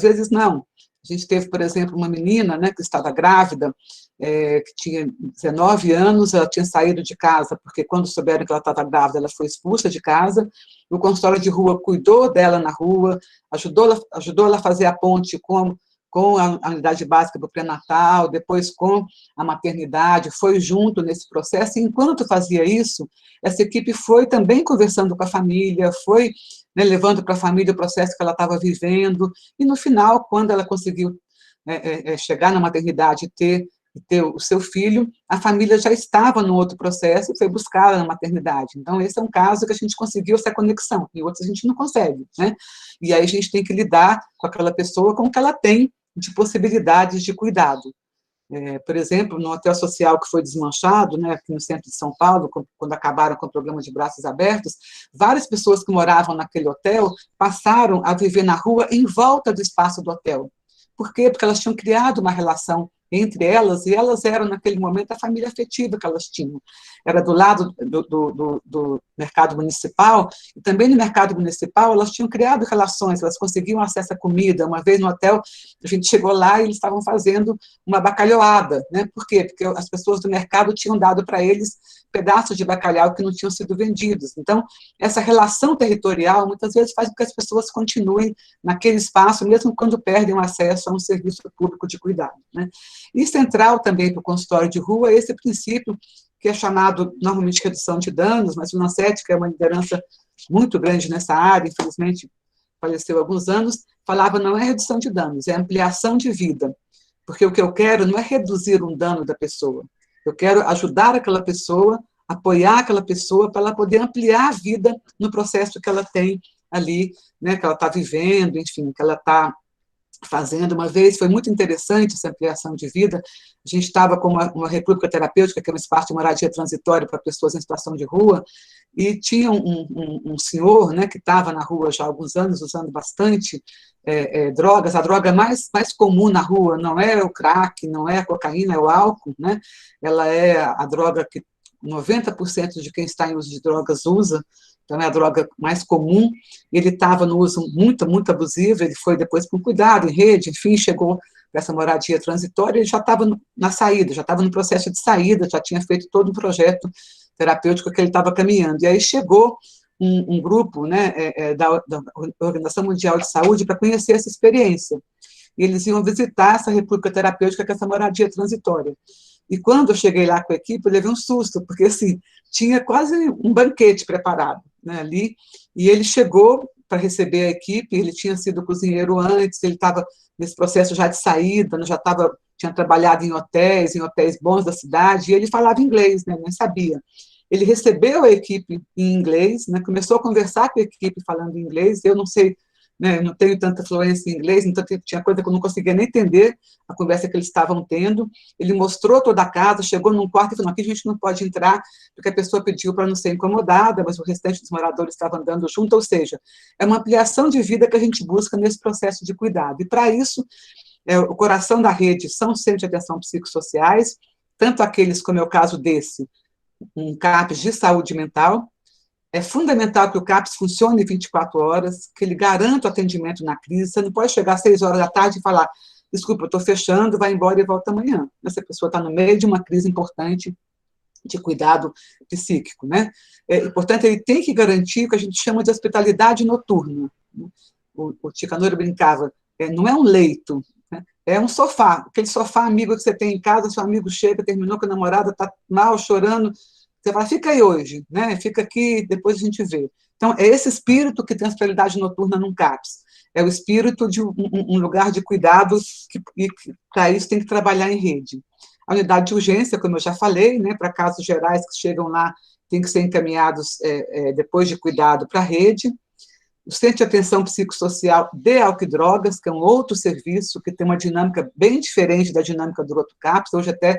S2: vezes não. A gente teve, por exemplo, uma menina, né, que estava grávida, que tinha 19 anos, ela tinha saído de casa, porque quando souberam que ela estava grávida, ela foi expulsa de casa, o consultório de rua cuidou dela na rua, ajudou ela a fazer a ponte com a unidade básica do pré-natal, depois com a maternidade, foi junto nesse processo, e enquanto fazia isso, essa equipe foi também conversando com a família, foi, né, levando para a família o processo que ela estava vivendo, e no final, quando ela conseguiu chegar na maternidade e ter o seu filho, a família já estava num outro processo e foi buscá-la na maternidade. Então, esse é um caso que a gente conseguiu essa conexão, e outros a gente não consegue, né? E aí a gente tem que lidar com aquela pessoa com o que ela tem de possibilidades de cuidado. Por exemplo, no hotel social que foi desmanchado, né, aqui no centro de São Paulo, quando acabaram com o programa de braços abertos, várias pessoas que moravam naquele hotel passaram a viver na rua em volta do espaço do hotel. Por quê? Porque elas tinham criado uma relação entre elas, e elas eram, naquele momento, a família afetiva que elas tinham. Era do lado do mercado municipal, e também no mercado municipal elas tinham criado relações, elas conseguiam acesso à comida. Uma vez no hotel, a gente chegou lá e eles estavam fazendo uma bacalhoada, né? Por quê? Porque as pessoas do mercado tinham dado para eles pedaços de bacalhau que não tinham sido vendidos. Então, essa relação territorial, muitas vezes, faz com que as pessoas continuem naquele espaço, mesmo quando perdem o acesso a um serviço público de cuidado, né? E central também para o consultório de rua é esse princípio, que é chamado normalmente redução de danos, mas o Lancet, que é uma liderança muito grande nessa área, infelizmente faleceu há alguns anos, falava não é redução de danos, é ampliação de vida, porque o que eu quero não é reduzir um dano da pessoa, eu quero ajudar aquela pessoa, apoiar aquela pessoa para ela poder ampliar a vida no processo que ela tem ali, né, que ela está vivendo, enfim, que ela está fazendo. Uma vez, foi muito interessante essa ampliação de vida, a gente estava com uma república terapêutica, que é um espaço de moradia transitória para pessoas em situação de rua, e tinha um senhor, né, que estava na rua já há alguns anos, usando bastante drogas. A droga mais comum na rua não é o crack, não é a cocaína, é o álcool, né? Ela é a droga que 90% de quem está em uso de drogas usa, então é a droga mais comum. Ele estava no uso muito abusivo, ele foi depois com cuidado, em rede, enfim, chegou para essa moradia transitória, ele já estava na saída, já estava no processo de saída, já tinha feito todo um projeto terapêutico que ele estava caminhando. E aí chegou um grupo, né, da Organização Mundial de Saúde para conhecer essa experiência. E eles iam visitar essa república terapêutica, que é essa moradia transitória. E quando eu cheguei lá com a equipe, eu levei um susto, porque assim, tinha quase um banquete preparado, né, ali, e ele chegou para receber a equipe, ele tinha sido cozinheiro antes, ele estava nesse processo já de saída, né, tinha trabalhado em hotéis bons da cidade, e ele falava inglês, né, nem sabia. Ele recebeu a equipe em inglês, né, começou a conversar com a equipe falando inglês, eu não sei, né, não tenho tanta fluência em inglês, então tinha coisa que eu não conseguia nem entender a conversa que eles estavam tendo. Ele mostrou toda a casa, chegou num quarto e falou, aqui a gente não pode entrar, porque a pessoa pediu para não ser incomodada, mas o restante dos moradores estava andando junto, ou seja, é uma ampliação de vida que a gente busca nesse processo de cuidado. E, para isso, o coração da rede são os centros de atenção psicossociais, tanto aqueles, como é o caso desse, um CAPS de saúde mental. É fundamental que o CAPS funcione 24 horas, que ele garanta o atendimento na crise. Você não pode chegar às 6 horas da tarde e falar, desculpa, eu estou fechando, vai embora e volta amanhã. Essa pessoa está no meio de uma crise importante de cuidado psíquico, né? Portanto, ele tem que garantir o que a gente chama de hospitalidade noturna. O Ticanor brincava, não é um leito, né? É um sofá, aquele sofá amigo que você tem em casa, seu amigo chega, terminou com a namorada, está mal, chorando, você fala, fica aí hoje, né? Fica aqui, depois a gente vê. Então, é esse espírito que tem a hospitalidade noturna num CAPS. É o espírito de um lugar de cuidado e para isso tem que trabalhar em rede. A unidade de urgência, como eu já falei, né, para casos gerais que chegam lá, tem que ser encaminhados depois de cuidado para a rede. O Centro de Atenção Psicossocial de Álcool e Drogas, que é um outro serviço que tem uma dinâmica bem diferente da dinâmica do outro CAPS. Hoje até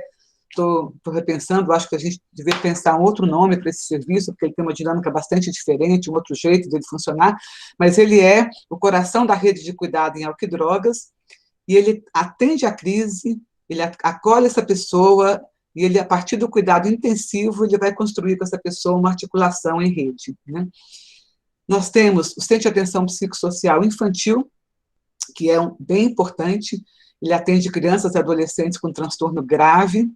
S2: estou repensando, acho que a gente deveria pensar um outro nome para esse serviço, porque ele tem uma dinâmica bastante diferente, um outro jeito dele funcionar, mas ele é o coração da rede de cuidado em álcool e drogas, e ele atende a crise, ele acolhe essa pessoa, e ele, a partir do cuidado intensivo, ele vai construir com essa pessoa uma articulação em rede, né? Nós temos o Centro de Atenção Psicossocial Infantil, que é bem importante, ele atende crianças e adolescentes com transtorno grave,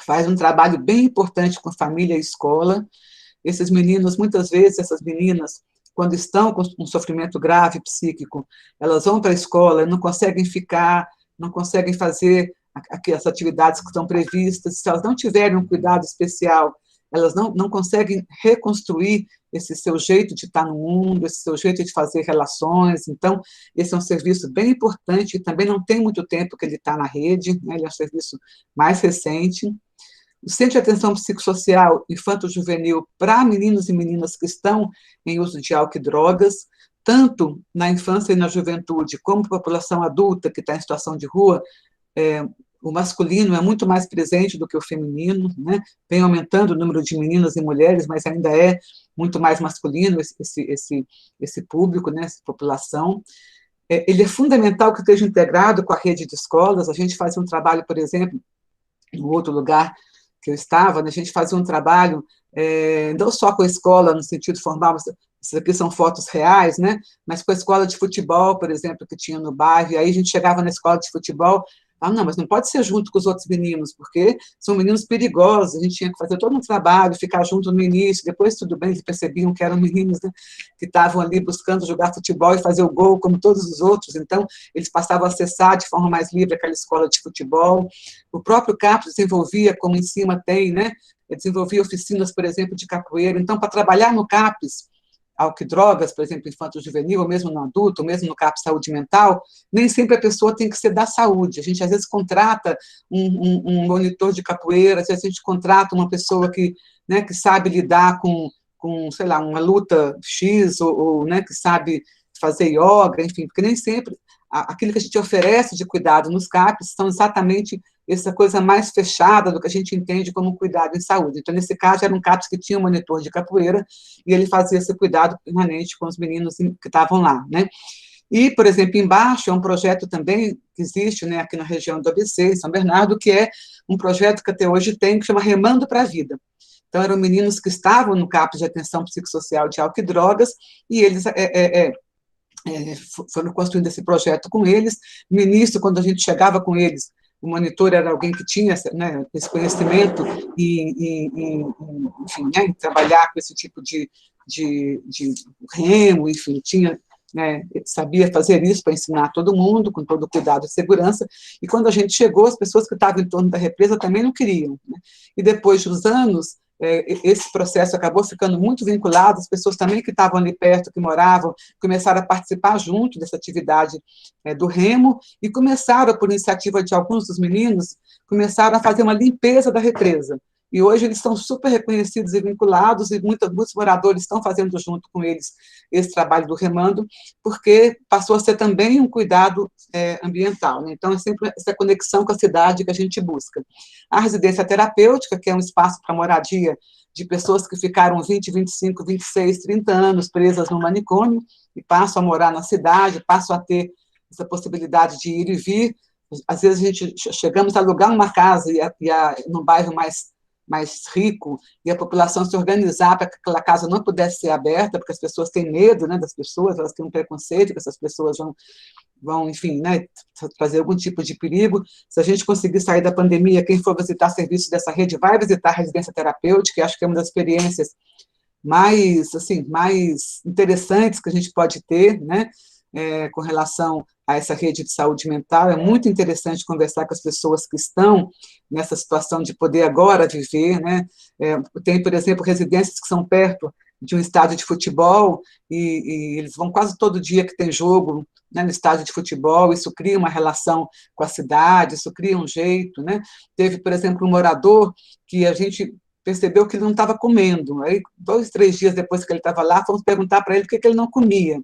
S2: faz um trabalho bem importante com família e escola. Esses meninos, muitas vezes, essas meninas, quando estão com um sofrimento grave psíquico, elas vão para a escola, não conseguem ficar, não conseguem fazer as atividades que estão previstas, se elas não tiverem um cuidado especial, elas não conseguem reconstruir esse seu jeito de estar no mundo, esse seu jeito de fazer relações. Então, esse é um serviço bem importante, e também não tem muito tempo que ele está na rede, né? Ele é um serviço mais recente. O Centro de Atenção Psicossocial Infanto-Juvenil para meninos e meninas que estão em uso de álcool e drogas, tanto na infância e na juventude, como para a população adulta que está em situação de rua, o masculino é muito mais presente do que o feminino, né? Vem aumentando o número de meninas e mulheres, mas ainda é muito mais masculino esse público, né? Essa população. Ele é fundamental que esteja integrado com a rede de escolas. A gente fazia um trabalho, por exemplo, no outro lugar que eu estava, né? A gente fazia um trabalho não só com a escola, no sentido formal, essas aqui são fotos reais, né? Mas com a escola de futebol, por exemplo, que tinha no bairro, e aí a gente chegava na escola de futebol, não, mas não pode ser junto com os outros meninos, porque são meninos perigosos, a gente tinha que fazer todo um trabalho, ficar junto no início, depois tudo bem, eles percebiam que eram meninos, né, que estavam ali buscando jogar futebol e fazer o gol, como todos os outros, então eles passavam a acessar de forma mais livre aquela escola de futebol. O próprio CAPS desenvolvia, como em cima tem, né, desenvolvia oficinas, por exemplo, de capoeira. Então, para trabalhar no CAPS, álcool e drogas, por exemplo, infanto-juvenil, ou mesmo no adulto, ou mesmo no CAPS saúde mental, nem sempre a pessoa tem que ser da saúde. A gente, às vezes, contrata um monitor de capoeira, às vezes a gente contrata uma pessoa que, né, que sabe lidar com, sei lá, uma luta X, ou né, que sabe fazer yoga, enfim, porque nem sempre aquilo que a gente oferece de cuidado nos CAPS são exatamente essa coisa mais fechada do que a gente entende como cuidado em saúde. Então, nesse caso, era um CAPS que tinha um monitor de capoeira, e ele fazia esse cuidado permanente com os meninos que estavam lá, né? E, por exemplo, embaixo é um projeto também que existe, né, aqui na região do ABC, em São Bernardo, que é um projeto que até hoje tem, que chama Remando para a Vida. Então, eram meninos que estavam no CAPS de atenção psicossocial de álcool e drogas, e eles foram construindo esse projeto com eles. No início, quando a gente chegava com eles, o monitor era alguém que tinha, né, esse conhecimento enfim, né, em trabalhar com esse tipo de remo, enfim, tinha, né, sabia fazer isso para ensinar todo mundo, com todo o cuidado e segurança, e quando a gente chegou, as pessoas que estavam em torno da represa também não queriam, né? E depois dos anos, esse processo acabou ficando muito vinculado, as pessoas também que estavam ali perto, que moravam, começaram a participar junto dessa atividade do remo, e começaram, por iniciativa de alguns dos meninos, começaram a fazer uma limpeza da represa. E hoje eles estão super reconhecidos e vinculados, e muitos moradores estão fazendo junto com eles esse trabalho do remando, porque passou a ser também um cuidado ambiental, né? Então, é sempre essa conexão com a cidade que a gente busca. A residência terapêutica, que é um espaço para moradia de pessoas que ficaram 20, 25, 26, 30 anos presas no manicômio, e passam a morar na cidade, passam a ter essa possibilidade de ir e vir. Às vezes, a gente chegamos a alugar uma casa num bairro mais rico, e a população se organizar para que aquela casa não pudesse ser aberta, porque as pessoas têm medo, né, das pessoas, elas têm um preconceito, que essas pessoas vão, enfim, né, trazer algum tipo de perigo. Se a gente conseguir sair da pandemia, quem for visitar serviços dessa rede vai visitar a residência terapêutica, e acho que é uma das experiências mais interessantes que a gente pode ter, né, com relação a essa rede de saúde mental. É muito interessante conversar com as pessoas que estão nessa situação de poder agora viver, né? Tem, por exemplo, residências que são perto de um estádio de futebol, e eles vão quase todo dia que tem jogo, né, no estádio de futebol. Isso cria uma relação com a cidade, isso cria um jeito, né? Teve, por exemplo, um morador que a gente percebeu que ele não estava comendo. Aí, 2, 3 dias depois que ele estava lá, fomos perguntar para ele por que ele não comia.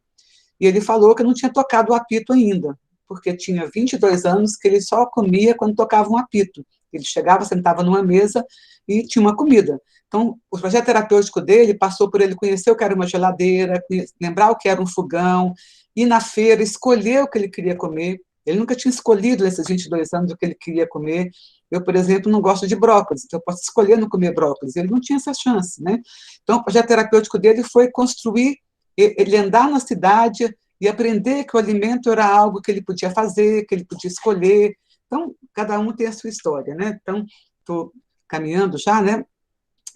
S2: E ele falou que não tinha tocado o apito ainda, porque tinha 22 anos que ele só comia quando tocava um apito. Ele chegava, sentava numa mesa e tinha uma comida. Então, o projeto terapêutico dele passou por ele conhecer o que era uma geladeira, lembrar o que era um fogão, ir na feira, escolher o que ele queria comer. Ele nunca tinha escolhido nesses 22 anos o que ele queria comer. Eu, por exemplo, não gosto de brócolis, então eu posso escolher não comer brócolis. Ele não tinha essa chance, né? Então, o projeto terapêutico dele foi construir, ele andar na cidade e aprender que o alimento era algo que ele podia fazer, que ele podia escolher. Então, cada um tem a sua história, né? Então, estou caminhando já, né?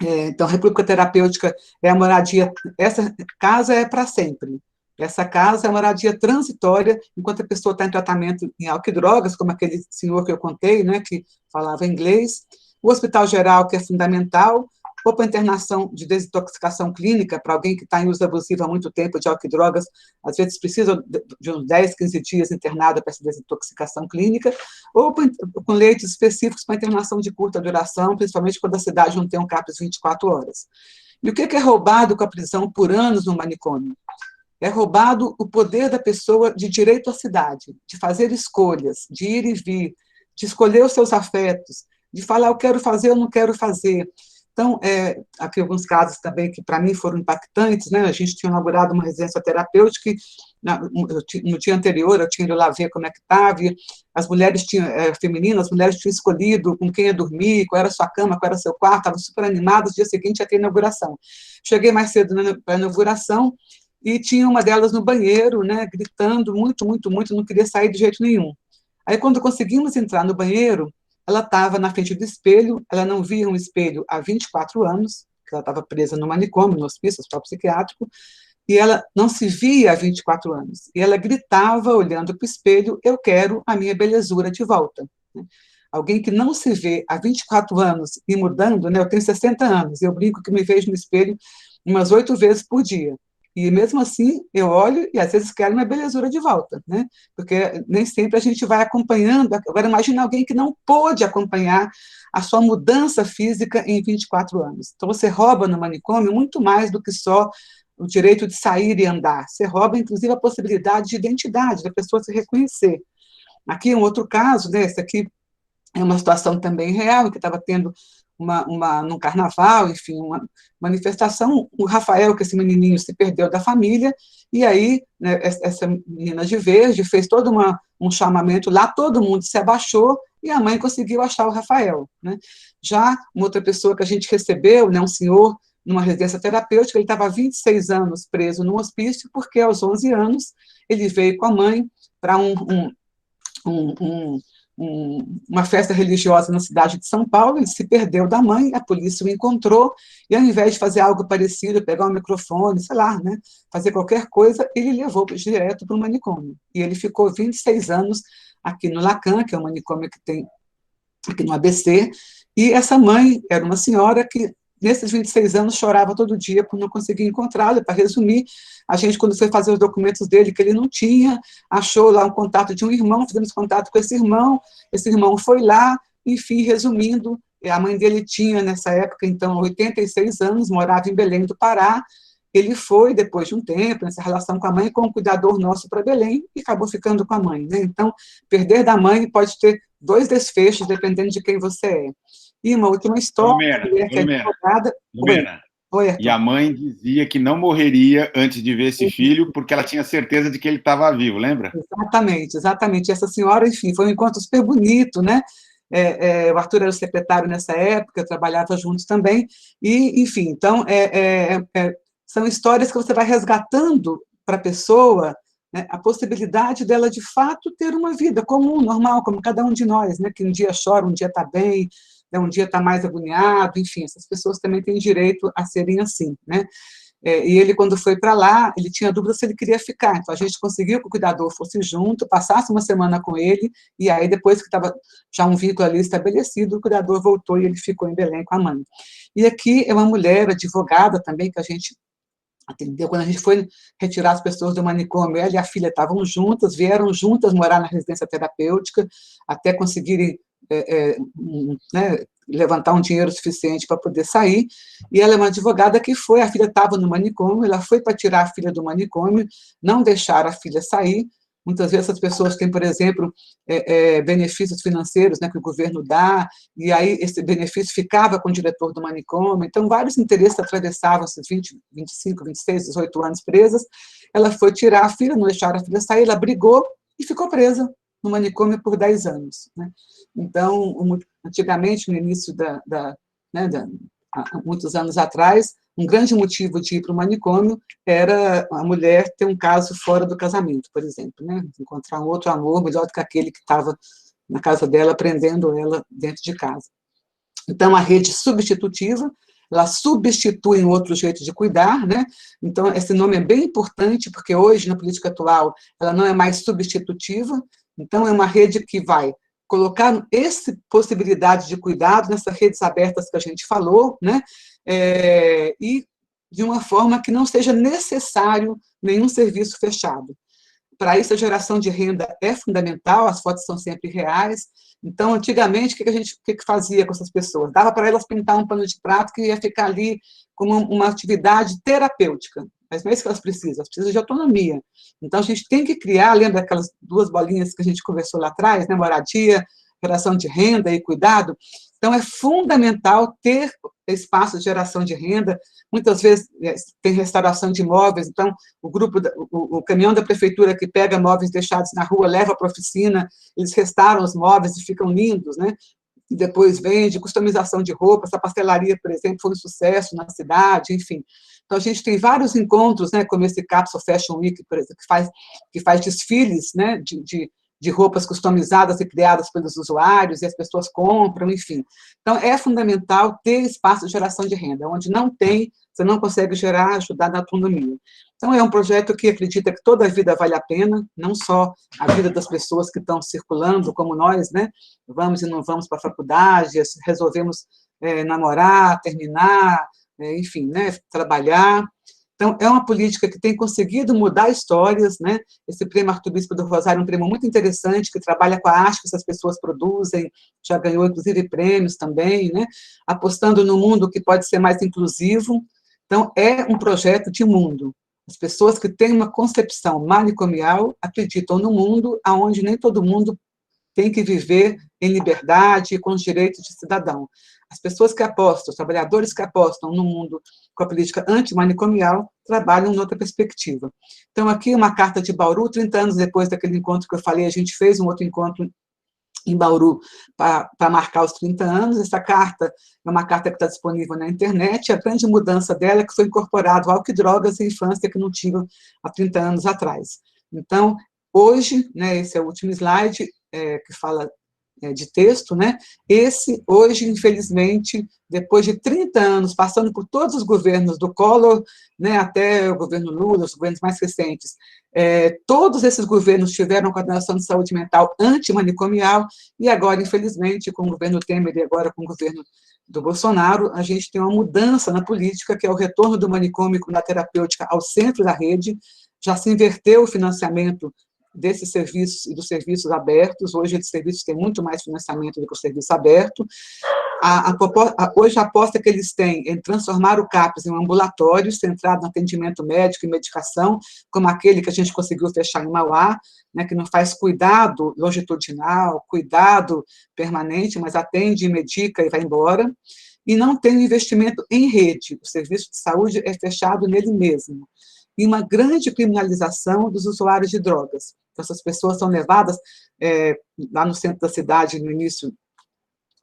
S2: Então, a República Terapêutica é a moradia, essa casa é para sempre. Essa casa é uma moradia transitória, enquanto a pessoa está em tratamento em álcool e drogas, como aquele senhor que eu contei, né, que falava inglês. O hospital geral, que é fundamental, ou para internação de desintoxicação clínica, para alguém que está em uso abusivo há muito tempo de álcool e drogas, às vezes precisa de uns 10, 15 dias internado para essa desintoxicação clínica, ou com leitos específicos para internação de curta duração, principalmente quando a cidade não tem um CAPS 24 horas. E o que é roubado com a prisão por anos no manicômio? É roubado o poder da pessoa de direito à cidade, de fazer escolhas, de ir e vir, de escolher os seus afetos, de falar eu quero fazer, eu não quero fazer. Então, aqui alguns casos também que para mim foram impactantes, né? A gente tinha inaugurado uma residência terapêutica, no dia anterior eu tinha ido lá ver como é que estava, e as mulheres femininas, as mulheres tinham escolhido com quem ia dormir, qual era a sua cama, qual era o seu quarto, estavam super animadas. No dia seguinte ia ter inauguração. Cheguei mais cedo para a inauguração, e tinha uma delas no banheiro, né, gritando muito, muito, muito, não queria sair de jeito nenhum. Aí, quando conseguimos entrar no banheiro, ela estava na frente do espelho, ela não via um espelho há 24 anos, que ela estava presa no manicômio, no hospício, hospital psiquiátrico, e ela não se via há 24 anos. E ela gritava, olhando para o espelho, eu quero a minha belezura de volta. Alguém que não se vê há 24 anos e mudando, né, eu tenho 60 anos, eu brinco que me vejo no espelho umas 8 vezes por dia. E mesmo assim, eu olho e às vezes quero minha belezura de volta, né? Porque nem sempre a gente vai acompanhando. Agora, imagina alguém que não pôde acompanhar a sua mudança física em 24 anos. Então, você rouba no manicômio muito mais do que só o direito de sair e andar. Você rouba, inclusive, a possibilidade de identidade, da pessoa se reconhecer. Aqui, um outro caso, né? Esse aqui é uma situação também real, que estava tendo num carnaval, enfim, uma manifestação, o Rafael, que esse menininho se perdeu da família, e aí, né, essa menina de verde fez todo um chamamento lá, todo mundo se abaixou, e a mãe conseguiu achar o Rafael, né? Já uma outra pessoa que a gente recebeu, né, um senhor, numa residência terapêutica, ele estava há 26 anos preso num hospício, porque aos 11 anos ele veio com a mãe para uma festa religiosa na cidade de São Paulo, ele se perdeu da mãe, a polícia o encontrou, e ao invés de fazer algo parecido, pegar um microfone, sei lá, né, fazer qualquer coisa, ele levou direto para o manicômio. E ele ficou 26 anos aqui no Lacan, que é um manicômio que tem aqui no ABC, e essa mãe era uma senhora que, nesses 26 anos, chorava todo dia por não conseguir encontrá-lo. Para resumir, a gente, quando foi fazer os documentos dele, que ele não tinha, achou lá um contato de um irmão, fizemos contato com esse irmão foi lá, enfim, resumindo, a mãe dele tinha, nessa época, então, 86 anos, morava em Belém do Pará, ele foi, depois de um tempo, nessa relação com a mãe, como cuidador nosso para Belém, e acabou ficando com a mãe, né? Então, perder da mãe pode ter 2 desfechos, dependendo de quem você é. E uma última história, mulher que é advogada...
S4: Lumena.
S2: Oi,
S4: e a mãe dizia que não morreria antes de ver esse filho, porque ela tinha certeza de que ele estava vivo, lembra?
S2: Exatamente, exatamente. Essa senhora, enfim, foi um encontro super bonito, né? O Arthur era o secretário nessa época, eu trabalhava juntos também, e, enfim, então, são histórias que você vai resgatando para a pessoa, né, a possibilidade dela, de fato, ter uma vida comum, normal, como cada um de nós, né, que um dia chora, um dia está bem, né, um dia está mais agoniado, enfim, essas pessoas também têm direito a serem assim, né? E ele, quando foi para lá, ele tinha dúvida se ele queria ficar, então a gente conseguiu que o cuidador fosse junto, passasse uma semana com ele, e aí depois que estava já um vínculo ali estabelecido, o cuidador voltou e ele ficou em Belém com a mãe. E aqui é uma mulher advogada também, que a gente atendeu, quando a gente foi retirar as pessoas do manicômio, ela e a filha estavam juntas, vieram juntas morar na residência terapêutica, até conseguirem né, levantar um dinheiro suficiente para poder sair, e ela é uma advogada que foi, a filha estava no manicômio, ela foi para tirar a filha do manicômio, não deixaram a filha sair. Muitas vezes as pessoas têm, por exemplo, benefícios financeiros, né, que o governo dá, e aí esse benefício ficava com o diretor do manicômio, então vários interesses atravessavam esses 20, 25, 26, 18 anos presas. Ela foi tirar a filha, não deixaram a filha sair, ela brigou e ficou presa no manicômio por 10 anos. Né? Então, antigamente, no início há muitos anos atrás, um grande motivo de ir para o manicômio era a mulher ter um caso fora do casamento, por exemplo, né? Encontrar um outro amor melhor do que aquele que estava na casa dela, prendendo ela dentro de casa. Então, a rede substitutiva, ela substitui um outro jeito de cuidar, né? Então, esse nome é bem importante, porque hoje, na política atual, ela não é mais substitutiva, então é uma rede que vai colocar essa possibilidade de cuidado nessas redes abertas que a gente falou, né? E de uma forma que não seja necessário nenhum serviço fechado. Para isso, a geração de renda é fundamental, as fotos são sempre reais. Então, antigamente, o que fazia com essas pessoas? Dava para elas pintar um pano de prato que ia ficar ali como uma atividade terapêutica. Mas não é isso que elas precisam de autonomia. Então, a gente tem que criar, lembra aquelas 2 bolinhas que a gente conversou lá atrás, né? Moradia, geração de renda e cuidado? Então, é fundamental ter espaço de geração de renda. Muitas vezes tem restauração de imóveis, então o caminhão da prefeitura que pega móveis deixados na rua, leva para a oficina, eles restauram os móveis e ficam lindos, né? E depois vende, customização de roupas, a pastelaria, por exemplo, foi um sucesso na cidade, enfim. Então, a gente tem vários encontros, né, como esse Capsule Fashion Week, por exemplo, que faz desfiles, né, de roupas customizadas e criadas pelos usuários, e as pessoas compram, enfim. Então, é fundamental ter espaço de geração de renda. Onde não tem, você não consegue ajudar na autonomia. Então, é um projeto que acredita que toda a vida vale a pena, não só a vida das pessoas que estão circulando, como nós, né? Vamos e não vamos para a faculdade, resolvemos namorar, terminar, enfim, né? Trabalhar. Então, é uma política que tem conseguido mudar histórias, né? Esse prêmio Arthur Bispo do Rosário é um prêmio muito interessante, que trabalha com a arte que essas pessoas produzem, já ganhou, inclusive, prêmios também, né? Apostando no mundo que pode ser mais inclusivo. Então, é um projeto de mundo. As pessoas que têm uma concepção manicomial acreditam no mundo onde nem todo mundo tem que viver em liberdade e com os direitos de cidadão. As pessoas que apostam, os trabalhadores que apostam no mundo com a política antimanicomial, trabalham em outra perspectiva. Então, aqui uma carta de Bauru, 30 anos depois daquele encontro que eu falei, a gente fez um outro encontro em Bauru para marcar os 30 anos. Essa carta é uma carta que está disponível na internet, a grande mudança dela é que foi incorporado álcool e drogas em infância que não tinham há 30 anos atrás. Então, hoje, né, esse é o último slide que fala de texto, né? Esse, hoje, infelizmente, depois de 30 anos, passando por todos os governos do Collor, né, até o governo Lula, os governos mais recentes, todos esses governos tiveram coordenação de saúde mental antimanicomial, e agora, infelizmente, com o governo Temer e agora com o governo do Bolsonaro, a gente tem uma mudança na política, que é o retorno do manicômio da terapêutica ao centro da rede. Já se inverteu o financiamento desses serviços e dos serviços abertos. Hoje, esses serviços têm muito mais financiamento do que o serviço aberto. Hoje, a aposta que eles têm em transformar o CAPS em um ambulatório centrado no atendimento médico e medicação, como aquele que a gente conseguiu fechar em Mauá, né, que não faz cuidado longitudinal, cuidado permanente, mas atende, medica e vai embora, e não tem um investimento em rede. O serviço de saúde é fechado nele mesmo. E uma grande criminalização dos usuários de drogas. Então, essas pessoas são levadas lá no centro da cidade, no início,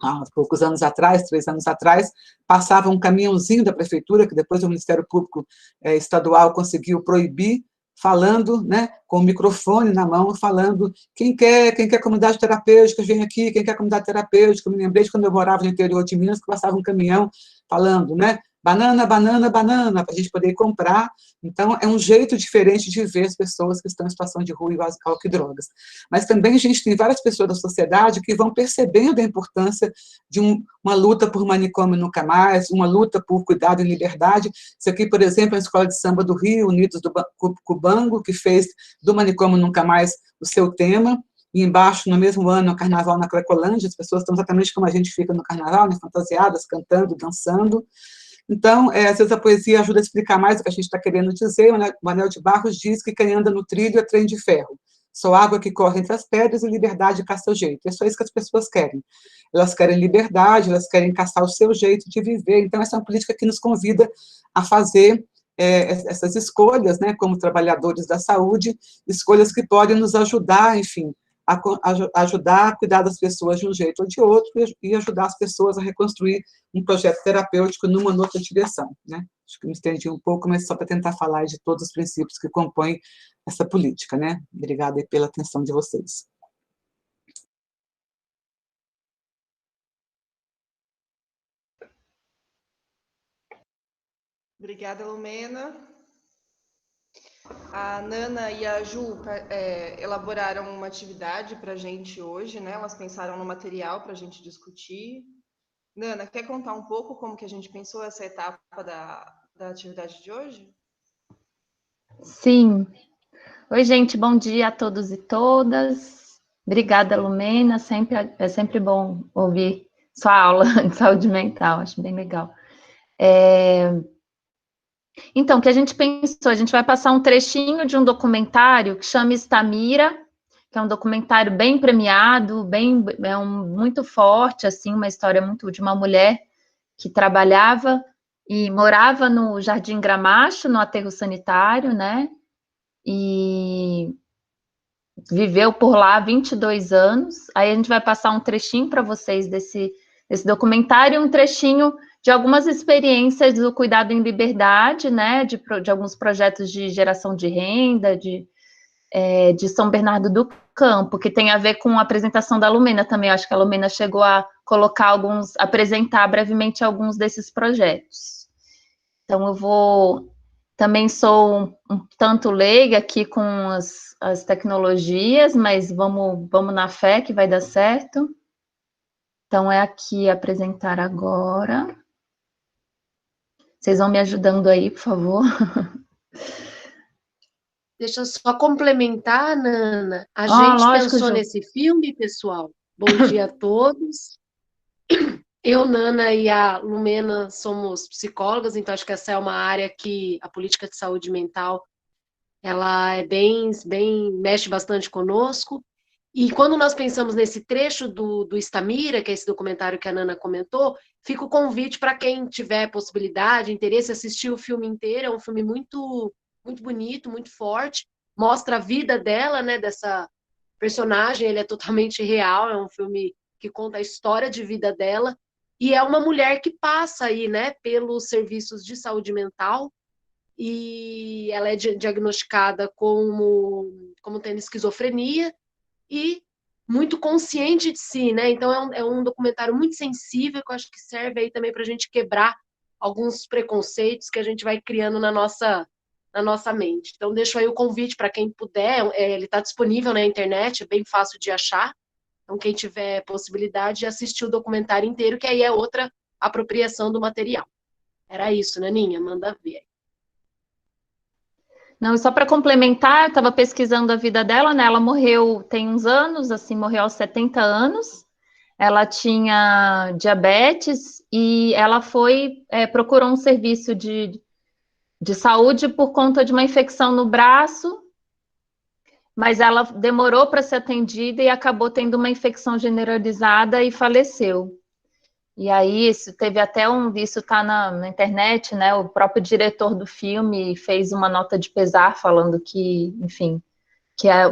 S2: há poucos anos atrás, 3 anos atrás, passava um caminhãozinho da prefeitura, que depois o Ministério Público Estadual conseguiu proibir, falando, né, com o microfone na mão, falando, quem quer comunidade terapêutica, vem aqui, quem quer comunidade terapêutica. Eu me lembrei de quando eu morava no interior de Minas, que passava um caminhão falando, né, banana, banana, banana, para a gente poder comprar. Então, é um jeito diferente de ver as pessoas que estão em situação de rua e álcool e drogas. Mas também a gente tem várias pessoas da sociedade que vão percebendo a importância de uma luta por manicômio nunca mais, uma luta por cuidado e liberdade. Isso aqui, por exemplo, é a Escola de Samba do Rio, Unidos do Cubango, que fez do manicômio nunca mais o seu tema. E embaixo, no mesmo ano, o Carnaval na Cracolândia, as pessoas estão exatamente como a gente fica no Carnaval, né, fantasiadas, cantando, dançando. Então, às vezes a poesia ajuda a explicar mais o que a gente está querendo dizer. O Anel de Barros diz que quem anda no trilho é trem de ferro. Só água que corre entre as pedras e liberdade caça o jeito. É só isso que as pessoas querem. Elas querem liberdade, elas querem caçar o seu jeito de viver. Então, essa é uma política que nos convida a fazer essas escolhas, né, como trabalhadores da saúde, escolhas que podem nos ajudar, enfim, ajudar a cuidar das pessoas de um jeito ou de outro e ajudar as pessoas a reconstruir um projeto terapêutico numa outra direção, né? Acho que me estendi um pouco, mas só para tentar falar de todos os princípios que compõem essa política, né? Obrigada aí pela atenção de vocês.
S1: Obrigada, Lumena. A Nana e a Ju elaboraram uma atividade para a gente hoje, né? Elas pensaram no material para a gente discutir. Nana, quer contar um pouco como que a gente pensou essa etapa da atividade de hoje?
S5: Sim. Oi, gente, bom dia a todos e todas. Obrigada, Lumena. É sempre bom ouvir sua aula de saúde mental, acho bem legal. Então, o que a gente pensou? A gente vai passar um trechinho de um documentário que chama Estamira, que é um documentário bem premiado, muito forte, assim, uma história muito de uma mulher que trabalhava e morava no Jardim Gramacho, no aterro sanitário, né? E viveu por lá 22 anos. Aí a gente vai passar um trechinho para vocês desse documentário, um trechinho de algumas experiências do cuidado em liberdade, né, de alguns projetos de geração de renda, de São Bernardo do Campo, que tem a ver com a apresentação da Lumena também. Eu acho que a Lumena chegou a apresentar brevemente alguns desses projetos. Então, também sou um tanto leiga aqui com as tecnologias, mas vamos na fé que vai dar certo. Então, é aqui apresentar agora. Vocês vão me ajudando aí, por favor.
S6: Deixa eu só complementar, Nana. A gente pensou nesse filme, pessoal. Bom dia a todos. Eu, Nana e a Lumena somos psicólogas, então acho que essa é uma área que a política de saúde mental ela é mexe bastante conosco. E quando nós pensamos nesse trecho do Estamira, que é esse documentário que a Nana comentou, fica o convite para quem tiver possibilidade, interesse, assistir o filme inteiro. É um filme muito, muito bonito, muito forte. Mostra a vida dela, né, dessa personagem. Ele é totalmente real, é um filme que conta a história de vida dela. E é uma mulher que passa aí, né, pelos serviços de saúde mental, e ela é diagnosticada como tendo esquizofrenia, e muito consciente de si, né? Então é um documentário muito sensível, que eu acho que serve aí também para a gente quebrar alguns preconceitos que a gente vai criando na nossa mente. Então deixo aí o convite para quem puder, ele está disponível na internet, é bem fácil de achar. Então quem tiver possibilidade de assistir o documentário inteiro, que aí é outra apropriação do material. Era isso, Naninha, manda ver.
S5: Não, só para complementar, eu estava pesquisando a vida dela, né? Ela morreu tem uns anos, assim, morreu aos 70 anos. Ela tinha diabetes e ela procurou um serviço de saúde por conta de uma infecção no braço, mas ela demorou para ser atendida e acabou tendo uma infecção generalizada e faleceu. E aí, isso está na internet, né? O próprio diretor do filme fez uma nota de pesar falando que, enfim,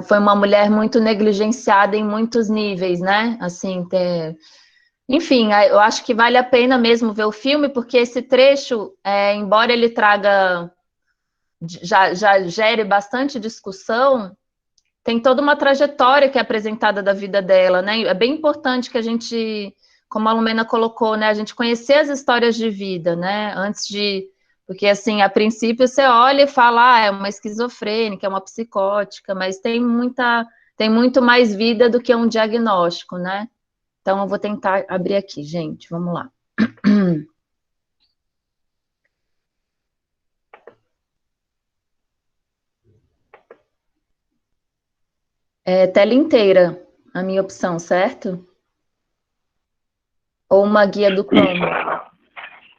S5: foi uma mulher muito negligenciada em muitos níveis, né? Assim, enfim, eu acho que vale a pena mesmo ver o filme, porque esse trecho, embora ele já gere bastante discussão, tem toda uma trajetória que é apresentada da vida dela, né? É bem importante que a gente, como a Lumena colocou, né, a gente conhecer as histórias de vida, né, porque assim, a princípio você olha e fala, é uma esquizofrênica, é uma psicótica, mas tem muito mais vida do que um diagnóstico, né? Então eu vou tentar abrir aqui, gente, vamos lá. Tela inteira, a minha opção, certo? Ou uma guia do Chrome?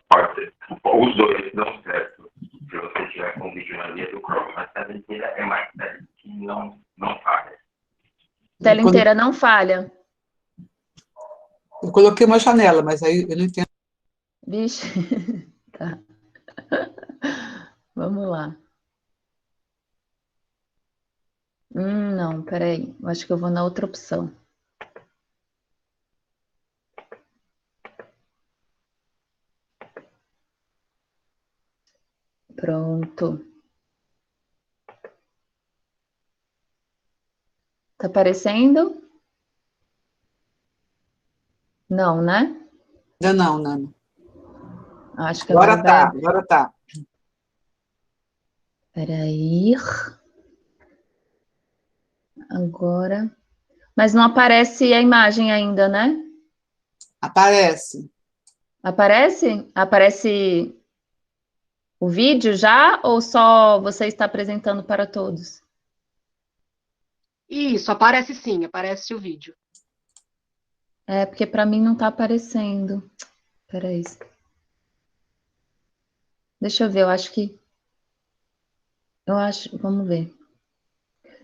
S3: Pode ser. Os dois dão certo. Se você tiver com o vídeo na guia do Chrome, mas a tela inteira é mais tela que não falha.
S5: Tela inteira não falha?
S2: Eu coloquei uma janela, mas aí eu não entendo.
S5: Vixe. Tá. Vamos lá. Não, peraí. Eu acho que eu vou na outra opção. Pronto. Tá aparecendo? Não, né?
S2: Ainda não, Nana.
S5: Acho que
S2: agora tá.
S5: Peraí. Agora. Mas não aparece a imagem ainda, né?
S2: Aparece.
S5: Aparece? Aparece o vídeo já ou só você está apresentando para todos?
S6: Isso, aparece sim, aparece o vídeo.
S5: Porque para mim não está aparecendo. Peraí. Deixa eu ver, vamos ver.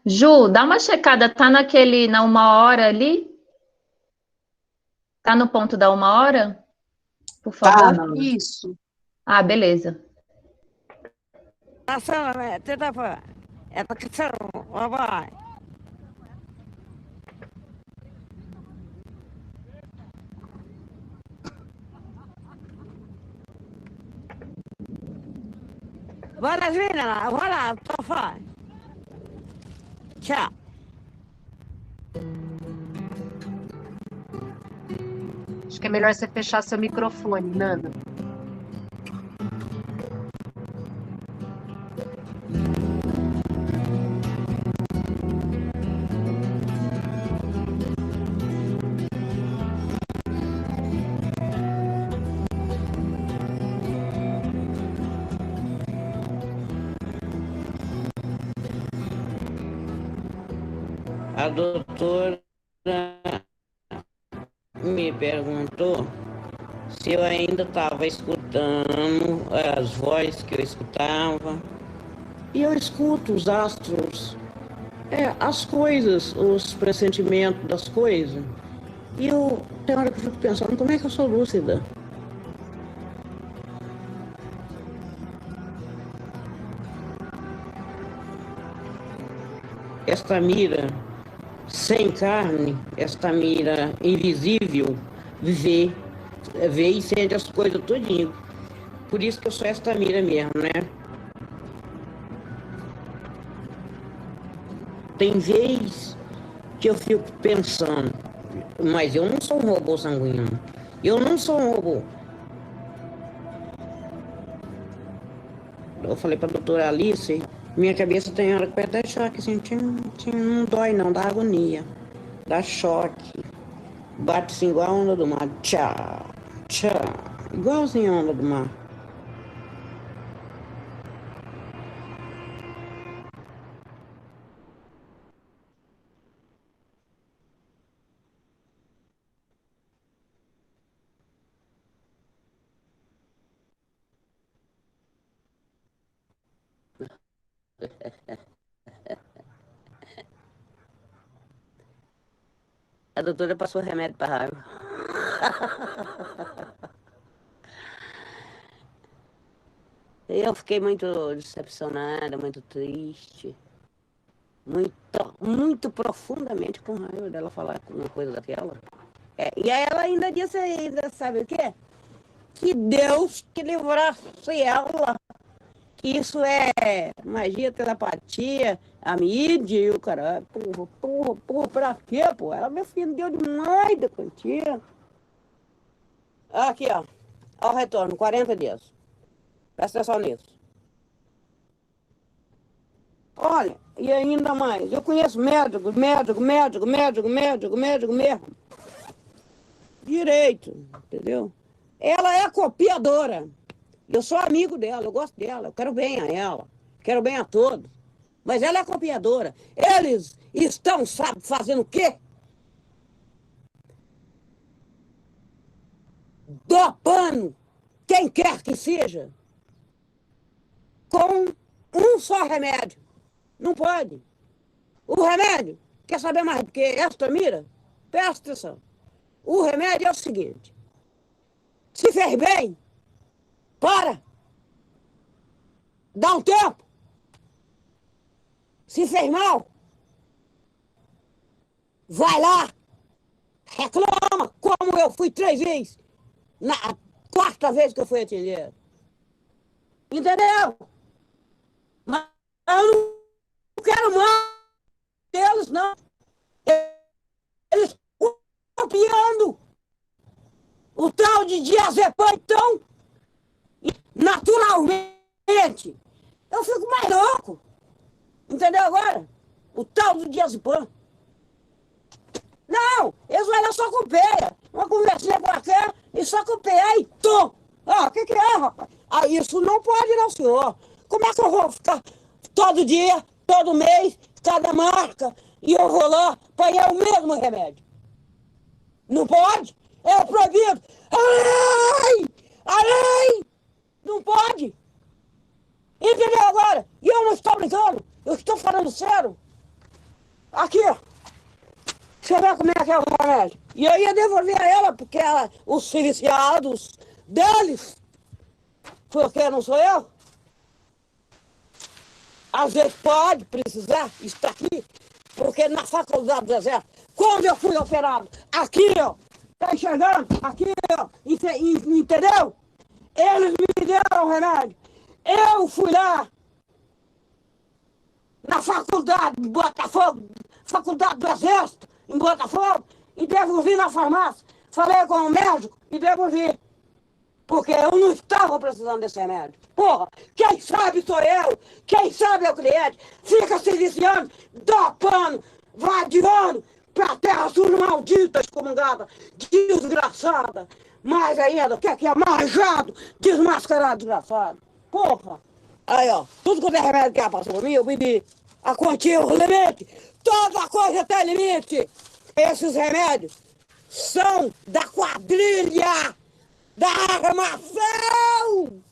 S5: Ju, dá uma checada, tá na 1h ali? Tá no ponto da 1h? Por favor.
S2: Tá,
S6: isso.
S5: Ah, beleza.
S7: Voilà, tchau.
S6: Acho que é melhor você fechar seu microfone, Nana.
S7: A doutora me perguntou se eu ainda estava escutando as vozes que eu escutava. E eu escuto os astros as coisas, os pressentimentos das coisas. E eu, tem hora que eu fico pensando, como é que eu sou lúcida? Esta mira sem carne, esta mira invisível, vê e sente as coisas todinho. Por isso que eu sou esta mira mesmo, né? Tem vez que eu fico pensando, mas eu não sou um robô sanguíneo. Eu não sou um robô. Eu falei pra doutora Alice, minha cabeça tem hora que vai até choque, assim, não dói não, dá agonia, dá choque. Bate assim igual a onda do mar, tchá, tchá, igualzinho a onda do mar. A doutora passou remédio para raiva. Eu fiquei muito decepcionada, muito triste, muito profundamente com raiva dela falar uma coisa daquela. E aí ela ainda disse ainda, sabe o quê? Que Deus que livrasse ela, que isso é magia, telepatia, a mídia e o caralho. Porra, pra quê, pô? Ela me ofendeu demais da quantia. Aqui, ó. Ó o retorno, 40 dias. Presta atenção nisso. Olha, e ainda mais, eu conheço médico mesmo. Direito, entendeu? Ela é copiadora. Eu sou amigo dela, eu gosto dela, eu quero bem a ela, quero bem a todos. Mas ela é copiadora. Eles estão, sabe, fazendo o quê? Dopando quem quer que seja com um só remédio. Não pode. O remédio, quer saber mais do que esta mira? Presta atenção. O remédio é o seguinte. Se fez bem, para. Dá um tempo. Se fez mal, vai lá, reclama, como eu fui 3 vezes, na 4ª vez que eu fui atender. Entendeu? Mas eu não quero mais deles, não. Eles copiando o tal de diazepam, então, naturalmente, eu fico mais louco. Entendeu agora? O tal do diazepam. Não, eles vão lá só copiam. Uma conversinha qualquer e só copiar e tom. Ah, o que é, rapaz? Ah, isso não pode não, senhor. Como é que eu vou ficar todo dia, todo mês, cada marca, e eu vou lá apanhar o mesmo remédio? Não pode? É proibido. A lei! Não pode. Entendeu agora? E eu não estou brincando. Eu estou falando sério. Aqui, ó. Deixa eu ver como é que é o remédio. E eu ia devolver a ela, porque os viciados deles, porque não sou eu. Às vezes pode precisar estar aqui, porque na faculdade do Exército, quando eu fui operado, aqui, ó, tá enxergando? Aqui, ó, entendeu? Eles me deram o remédio. Eu fui lá, na faculdade de Botafogo, faculdade do Exército, em Botafogo, e devolvi na farmácia. Falei com o médico e devolvi. Porque eu não estava precisando desse remédio. Porra, quem sabe sou eu, quem sabe é o cliente. Fica se viciando, dopando, vadiando pra terra suja maldita, excomungada, desgraçada. Mais ainda, o que é marjado, desmascarado, desgraçado. Porra. Aí, ó, tudo quanto é remédio que ela passou por mim, eu bebi. A quantia, o limite. Toda coisa tem limite. Esses remédios são da quadrilha, da armação,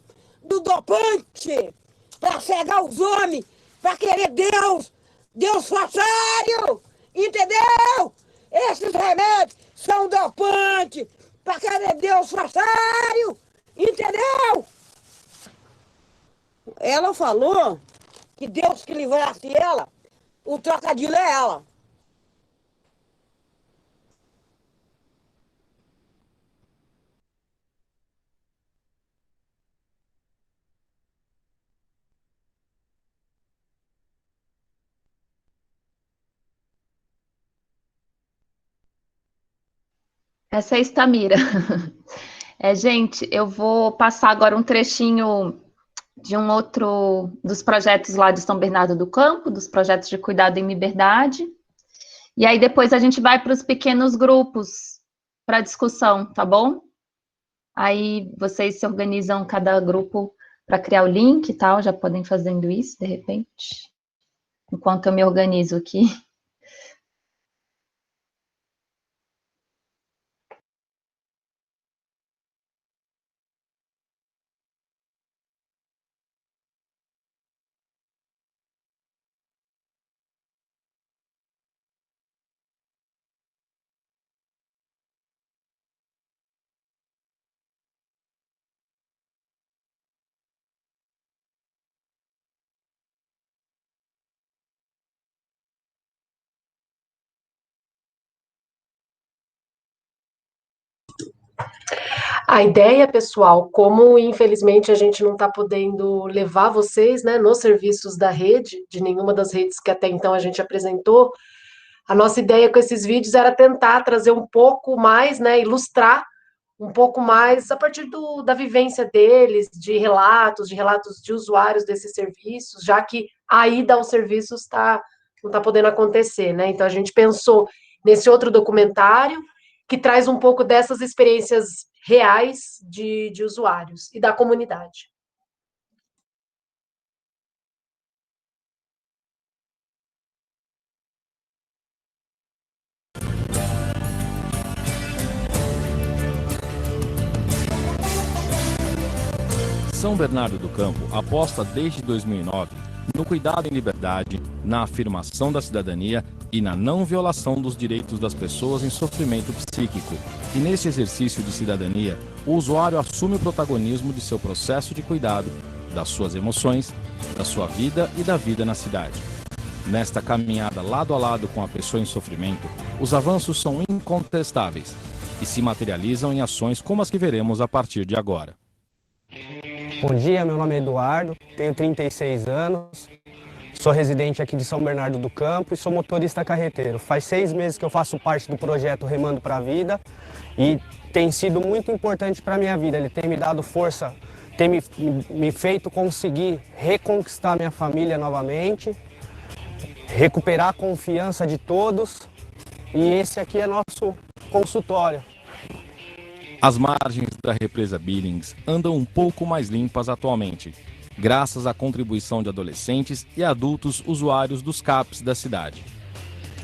S7: do dopante, para cegar os homens, para querer Deus Deus façário! Entendeu? Esses remédios são dopantes para cada Deus façário! Entendeu? Ela falou que Deus que livrasse ela, o trocadilho é ela.
S5: Essa é a Estamira. Gente, eu vou passar agora um trechinho de um outro dos projetos lá de São Bernardo do Campo, dos projetos de cuidado em liberdade. E aí depois a gente vai para os pequenos grupos para discussão, tá bom? Aí vocês se organizam cada grupo para criar o link e tal, já podem fazendo isso de repente, enquanto eu me organizo aqui.
S6: A ideia, pessoal, como infelizmente a gente não está podendo levar vocês, né, nos serviços da rede, de nenhuma das redes que até então a gente apresentou, a nossa ideia com esses vídeos era tentar trazer um pouco mais, né, ilustrar um pouco mais a partir da vivência deles, de relatos de usuários desses serviços, já que a ida aos serviços não está podendo acontecer, né? Então a gente pensou nesse outro documentário que traz um pouco dessas experiências reais de usuários e da comunidade.
S8: São Bernardo do Campo aposta desde 2009 no cuidado em liberdade, na afirmação da cidadania e na não violação dos direitos das pessoas em sofrimento psíquico. E nesse exercício de cidadania, o usuário assume o protagonismo de seu processo de cuidado, das suas emoções, da sua vida e da vida na cidade. Nesta caminhada lado a lado com a pessoa em sofrimento, os avanços são incontestáveis e se materializam em ações como as que veremos a partir de agora.
S9: Bom dia, meu nome é Eduardo, tenho 36 anos, sou residente aqui de São Bernardo do Campo e sou motorista carreteiro. Faz 6 meses que eu faço parte do projeto Remando para a Vida e tem sido muito importante para a minha vida. Ele tem me dado força, tem me feito conseguir reconquistar minha família novamente, recuperar a confiança de todos e esse aqui é nosso consultório.
S8: As margens da represa Billings andam um pouco mais limpas atualmente, graças à contribuição de adolescentes e adultos usuários dos CAPs da cidade.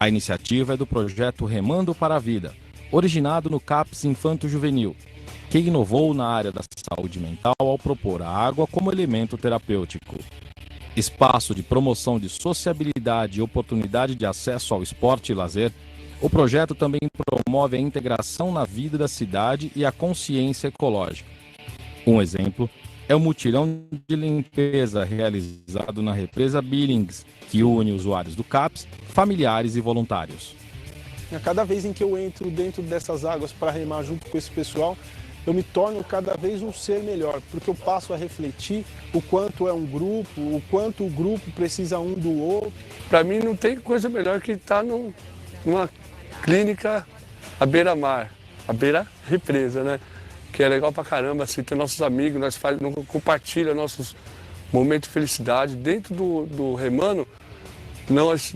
S8: A iniciativa é do projeto Remando para a Vida, originado no CAPs Infanto Juvenil, que inovou na área da saúde mental ao propor a água como elemento terapêutico. Espaço de promoção de sociabilidade e oportunidade de acesso ao esporte e lazer, o projeto também promove a integração na vida da cidade e a consciência ecológica. Um exemplo é o mutirão de limpeza realizado na represa Billings, que une usuários do CAPs, familiares e voluntários.
S10: A cada vez em que eu entro dentro dessas águas para remar junto com esse pessoal, eu me torno cada vez um ser melhor, porque eu passo a refletir o quanto é um grupo, o quanto o grupo precisa um do outro.
S11: Para mim não tem coisa melhor que estar numa clínica à beira-mar, à beira-represa, né? Que é legal pra caramba, assim, ter nossos amigos, nós compartilhamos nossos momentos de felicidade. Dentro do Remando, nós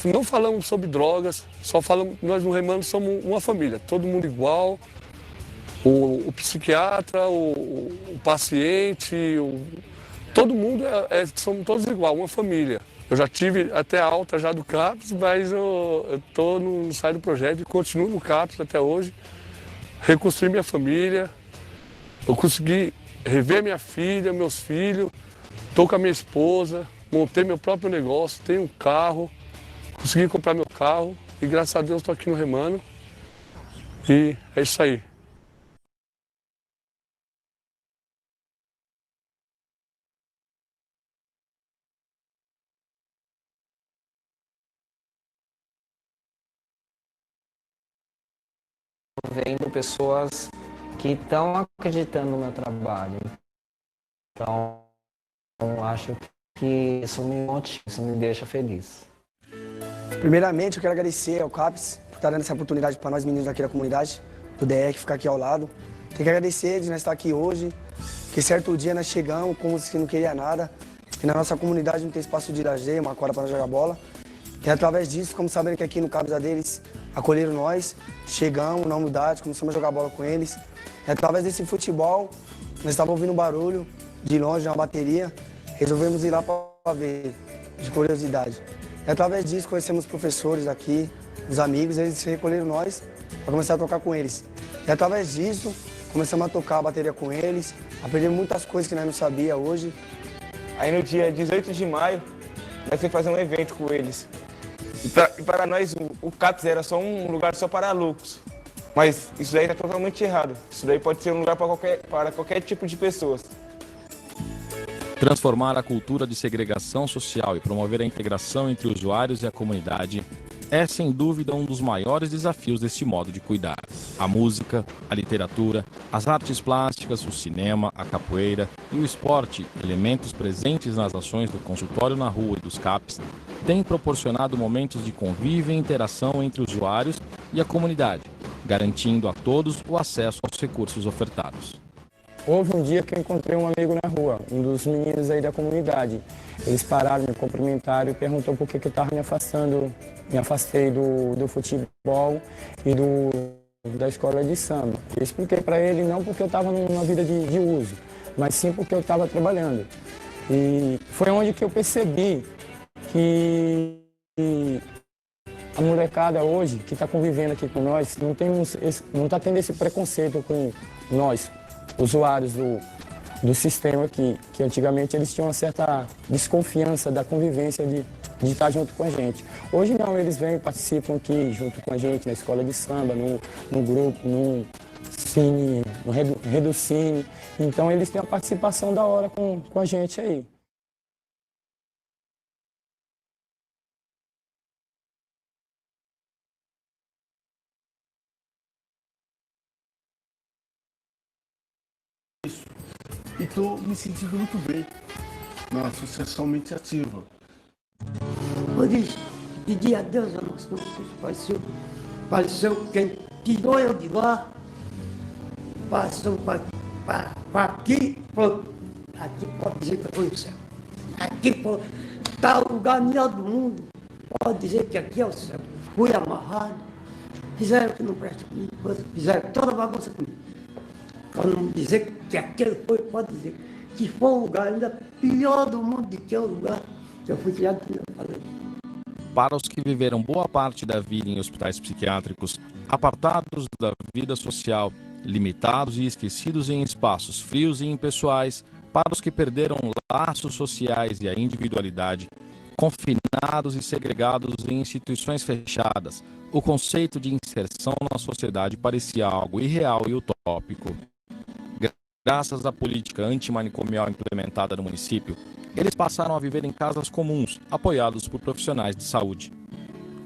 S11: não falamos sobre drogas, só falamos, nós no Remando somos uma família, todo mundo igual, o psiquiatra, o paciente, todo mundo, somos todos igual, uma família. Eu já tive até alta já do CAPS, mas eu tô no saio do projeto e continuo no CAPS até hoje. Reconstruir minha família, eu consegui rever minha filha, meus filhos, estou com a minha esposa, montei meu próprio negócio, tenho um carro, consegui comprar meu carro e graças a Deus estou aqui no Remando. E é isso aí.
S12: Vendo pessoas que estão acreditando no meu trabalho. Então, eu acho que isso me motiva, isso me deixa feliz.
S13: Primeiramente, eu quero agradecer ao CAPES por estar dando essa oportunidade para nós meninos aqui da comunidade, do DEC, ficar aqui ao lado. Tenho que agradecer de nós estar aqui hoje, que certo dia nós chegamos como se não queria nada, que na nossa comunidade não tem espaço de lazer, uma quadra para nós jogar bola. E através disso, como sabendo que aqui no CAPES deles acolheram nós, chegamos na humildade, começamos a jogar bola com eles. E através desse futebol, nós estávamos ouvindo um barulho de longe, de uma bateria, resolvemos ir lá para ver, de curiosidade. E através disso conhecemos os professores aqui, os amigos, eles recolheram nós para começar a tocar com eles. E através disso, começamos a tocar a bateria com eles, aprendemos muitas coisas que nós não sabíamos hoje.
S14: Aí no dia 18 de maio, nós fomos fazer um evento com eles. E para nós, o CAPES era só um lugar só para loucos. Mas isso daí está totalmente errado. Isso daí pode ser um lugar para qualquer tipo de pessoas.
S8: Transformar a cultura de segregação social e promover a integração entre usuários e a comunidade é, sem dúvida, um dos maiores desafios deste modo de cuidar. A música, a literatura, as artes plásticas, o cinema, a capoeira e o esporte, elementos presentes nas ações do consultório na rua e dos CAPES, têm proporcionado momentos de convívio e interação entre usuários e a comunidade, garantindo a todos o acesso aos recursos ofertados.
S9: Houve um dia que eu encontrei um amigo na rua, um dos meninos aí da comunidade. Eles pararam, me cumprimentaram e perguntou por que eu estava me afastei do futebol e da escola de samba. Eu expliquei para ele não porque eu estava numa vida de uso, mas sim porque eu estava trabalhando. E foi onde que eu percebi que a molecada hoje, que está convivendo aqui com nós, não está tendo esse preconceito com nós, usuários do sistema que antigamente eles tinham uma certa desconfiança da convivência de estar junto com a gente. Hoje não, eles vêm e participam aqui junto com a gente na escola de samba, no grupo, no cine, no Reducine. Então eles têm uma participação da hora com a gente aí.
S10: E estou me sentindo muito bem na Associação Mente Ativa.
S7: Hoje, pedi a Deus a nosso pareceu quem tirou eu de lá, passou para aqui, pronto. Aqui pode dizer que foi o céu. Aqui está o lugar melhor do mundo, pode dizer que aqui é o céu. Fui amarrado, fizeram o que não presta comigo, fizeram toda a bagunça comigo. Para não dizer que aquele foi, pode dizer que foi o lugar ainda pior do mundo do que o lugar que eu fui criado, como eu falei.
S8: Para os que viveram boa parte da vida em hospitais psiquiátricos, apartados da vida social, limitados e esquecidos em espaços frios e impessoais, para os que perderam laços sociais e a individualidade, confinados e segregados em instituições fechadas, o conceito de inserção na sociedade parecia algo irreal e utópico. Graças à política antimanicomial implementada no município, eles passaram a viver em casas comuns, apoiados por profissionais de saúde.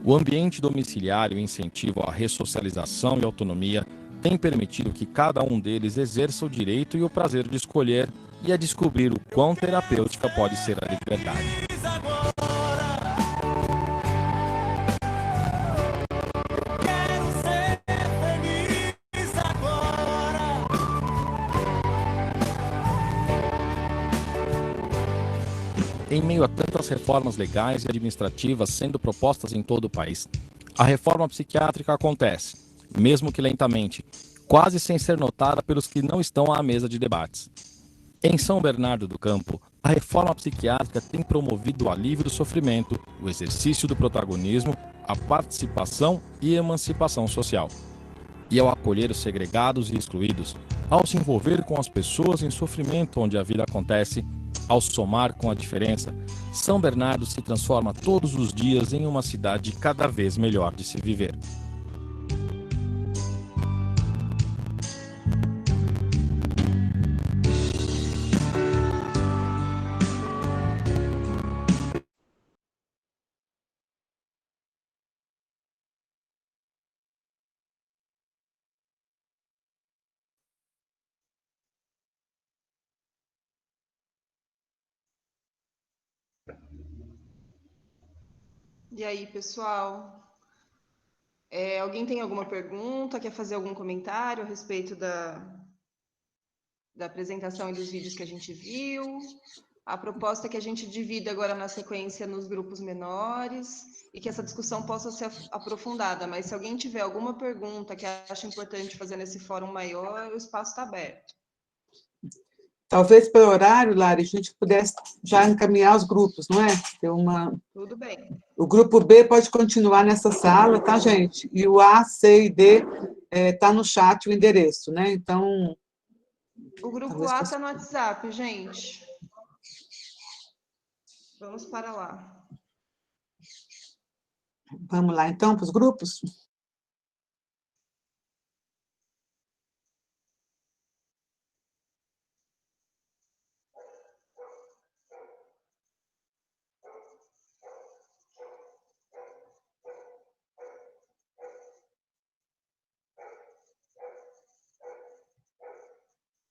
S8: O ambiente domiciliário e o incentivo à ressocialização e autonomia tem permitido que cada um deles exerça o direito e o prazer de escolher e a descobrir o quão terapêutica pode ser a liberdade. Em meio a tantas reformas legais e administrativas sendo propostas em todo o país, a reforma psiquiátrica acontece, mesmo que lentamente, quase sem ser notada pelos que não estão à mesa de debates. Em São Bernardo do Campo, a reforma psiquiátrica tem promovido o alívio do sofrimento, o exercício do protagonismo, a participação e emancipação social. E ao acolher os segregados e excluídos, ao se envolver com as pessoas em sofrimento onde a vida acontece, Ao somar com a diferença, São Bernardo se transforma todos os dias em uma cidade cada vez melhor de se viver.
S1: E aí, pessoal? Alguém tem alguma pergunta? Quer fazer algum comentário a respeito da apresentação e dos vídeos que a gente viu? A proposta é que a gente divida agora na sequência nos grupos menores e que essa discussão possa ser aprofundada. Mas se alguém tiver alguma pergunta que acha importante fazer nesse fórum maior, o espaço está aberto.
S2: Talvez pelo horário, Lari, a gente pudesse já encaminhar os grupos, não é?
S1: Tudo bem.
S2: O grupo B pode continuar nessa sala, tá, gente? E o A, C e D tá no chat o endereço, né? Então...
S1: O grupo A está no WhatsApp, gente. Vamos para lá.
S2: Vamos lá, então, para os grupos?